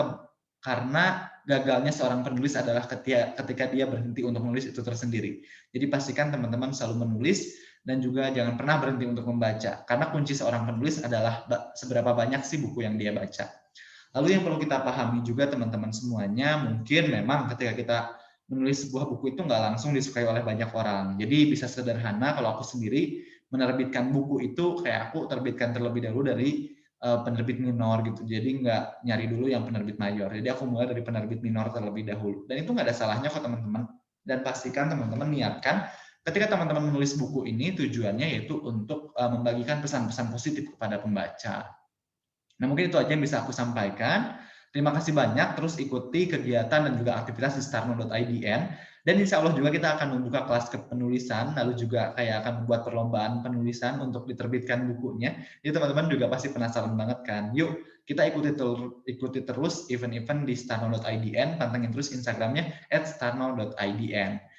gagalnya seorang penulis adalah ketika dia berhenti untuk menulis itu tersendiri. Jadi pastikan teman-teman selalu menulis dan juga jangan pernah berhenti untuk membaca. Karena kunci seorang penulis adalah seberapa banyak sih buku yang dia baca. Lalu yang perlu kita pahami juga teman-teman semuanya, mungkin memang ketika kita menulis sebuah buku itu nggak langsung disukai oleh banyak orang. Jadi bisa sederhana kalau aku sendiri menerbitkan buku itu kayak aku terbitkan terlebih dahulu dari penerbit minor gitu. Jadi nggak nyari dulu yang penerbit mayor. Jadi aku mulai dari penerbit minor terlebih dahulu. Dan itu nggak ada salahnya kok teman-teman. Dan pastikan teman-teman niatkan ketika teman-teman menulis buku ini tujuannya yaitu untuk membagikan pesan-pesan positif kepada pembaca. Nah, mungkin itu aja yang bisa aku sampaikan. Terima kasih banyak, terus ikuti kegiatan dan juga aktivitas di starno.idn. Dan insya Allah juga kita akan membuka kelas kepenulisan, lalu juga kayak akan membuat perlombaan penulisan untuk diterbitkan bukunya. Jadi teman-teman juga pasti penasaran banget kan. Yuk, kita ikuti terus event-event di starno.idn, pantengin terus Instagramnya @starno.idn.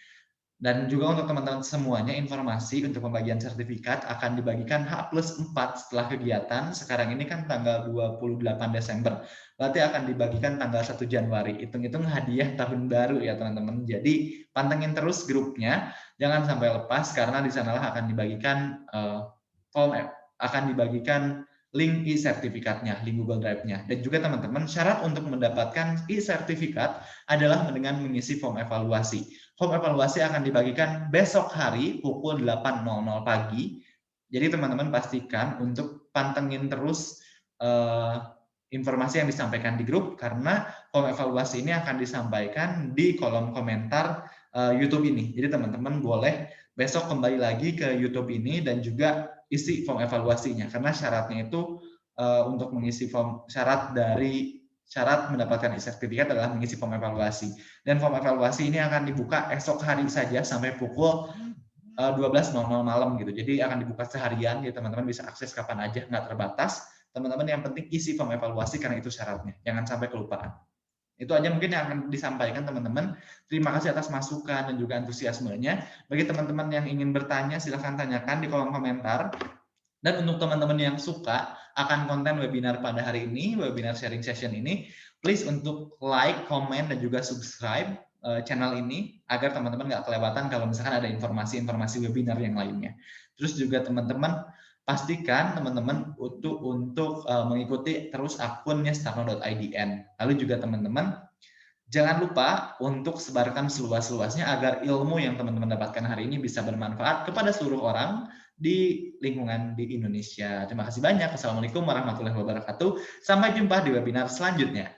Dan juga untuk teman-teman semuanya, informasi untuk pembagian sertifikat akan dibagikan H+4 setelah kegiatan. Sekarang ini kan tanggal 28 Desember. Berarti akan dibagikan tanggal 1 Januari. Hitung-hitung hadiah tahun baru ya teman-teman. Jadi pantengin terus grupnya. Jangan sampai lepas karena di sanalah akan dibagikan akan dibagikan link e-sertifikatnya, link Google Drive-nya. Dan juga teman-teman, syarat untuk mendapatkan e-sertifikat adalah dengan mengisi form evaluasi. Form evaluasi akan dibagikan besok hari pukul 8.00 pagi. Jadi teman-teman pastikan untuk pantengin terus informasi yang disampaikan di grup karena form evaluasi ini akan disampaikan di kolom komentar YouTube ini. Jadi teman-teman boleh besok kembali lagi ke YouTube ini dan juga isi form evaluasinya karena syaratnya itu untuk mengisi form syarat mendapatkan sertifikat adalah mengisi form evaluasi. Dan form evaluasi ini akan dibuka esok hari saja sampai pukul 12.00 malam gitu. Jadi akan dibuka seharian, jadi teman-teman bisa akses kapan aja, nggak terbatas. Teman-teman yang penting isi form evaluasi karena itu syaratnya. Jangan sampai kelupaan. Itu aja mungkin yang akan disampaikan teman-teman. Terima kasih atas masukan dan juga antusiasmenya. Bagi teman-teman yang ingin bertanya, silahkan tanyakan di kolom komentar. Dan untuk teman-teman yang suka akan konten webinar pada hari ini, webinar sharing session ini, please untuk like, comment, dan juga subscribe channel ini agar teman-teman nggak kelewatan kalau misalkan ada informasi-informasi webinar yang lainnya. Terus juga teman-teman pastikan teman-teman untuk mengikuti terus akunnya starno.idn. Lalu juga teman-teman jangan lupa untuk sebarkan seluas-luasnya agar ilmu yang teman-teman dapatkan hari ini bisa bermanfaat kepada seluruh orang di lingkungan di Indonesia. Terima kasih banyak. Assalamualaikum warahmatullahi wabarakatuh. Sampai jumpa di webinar selanjutnya.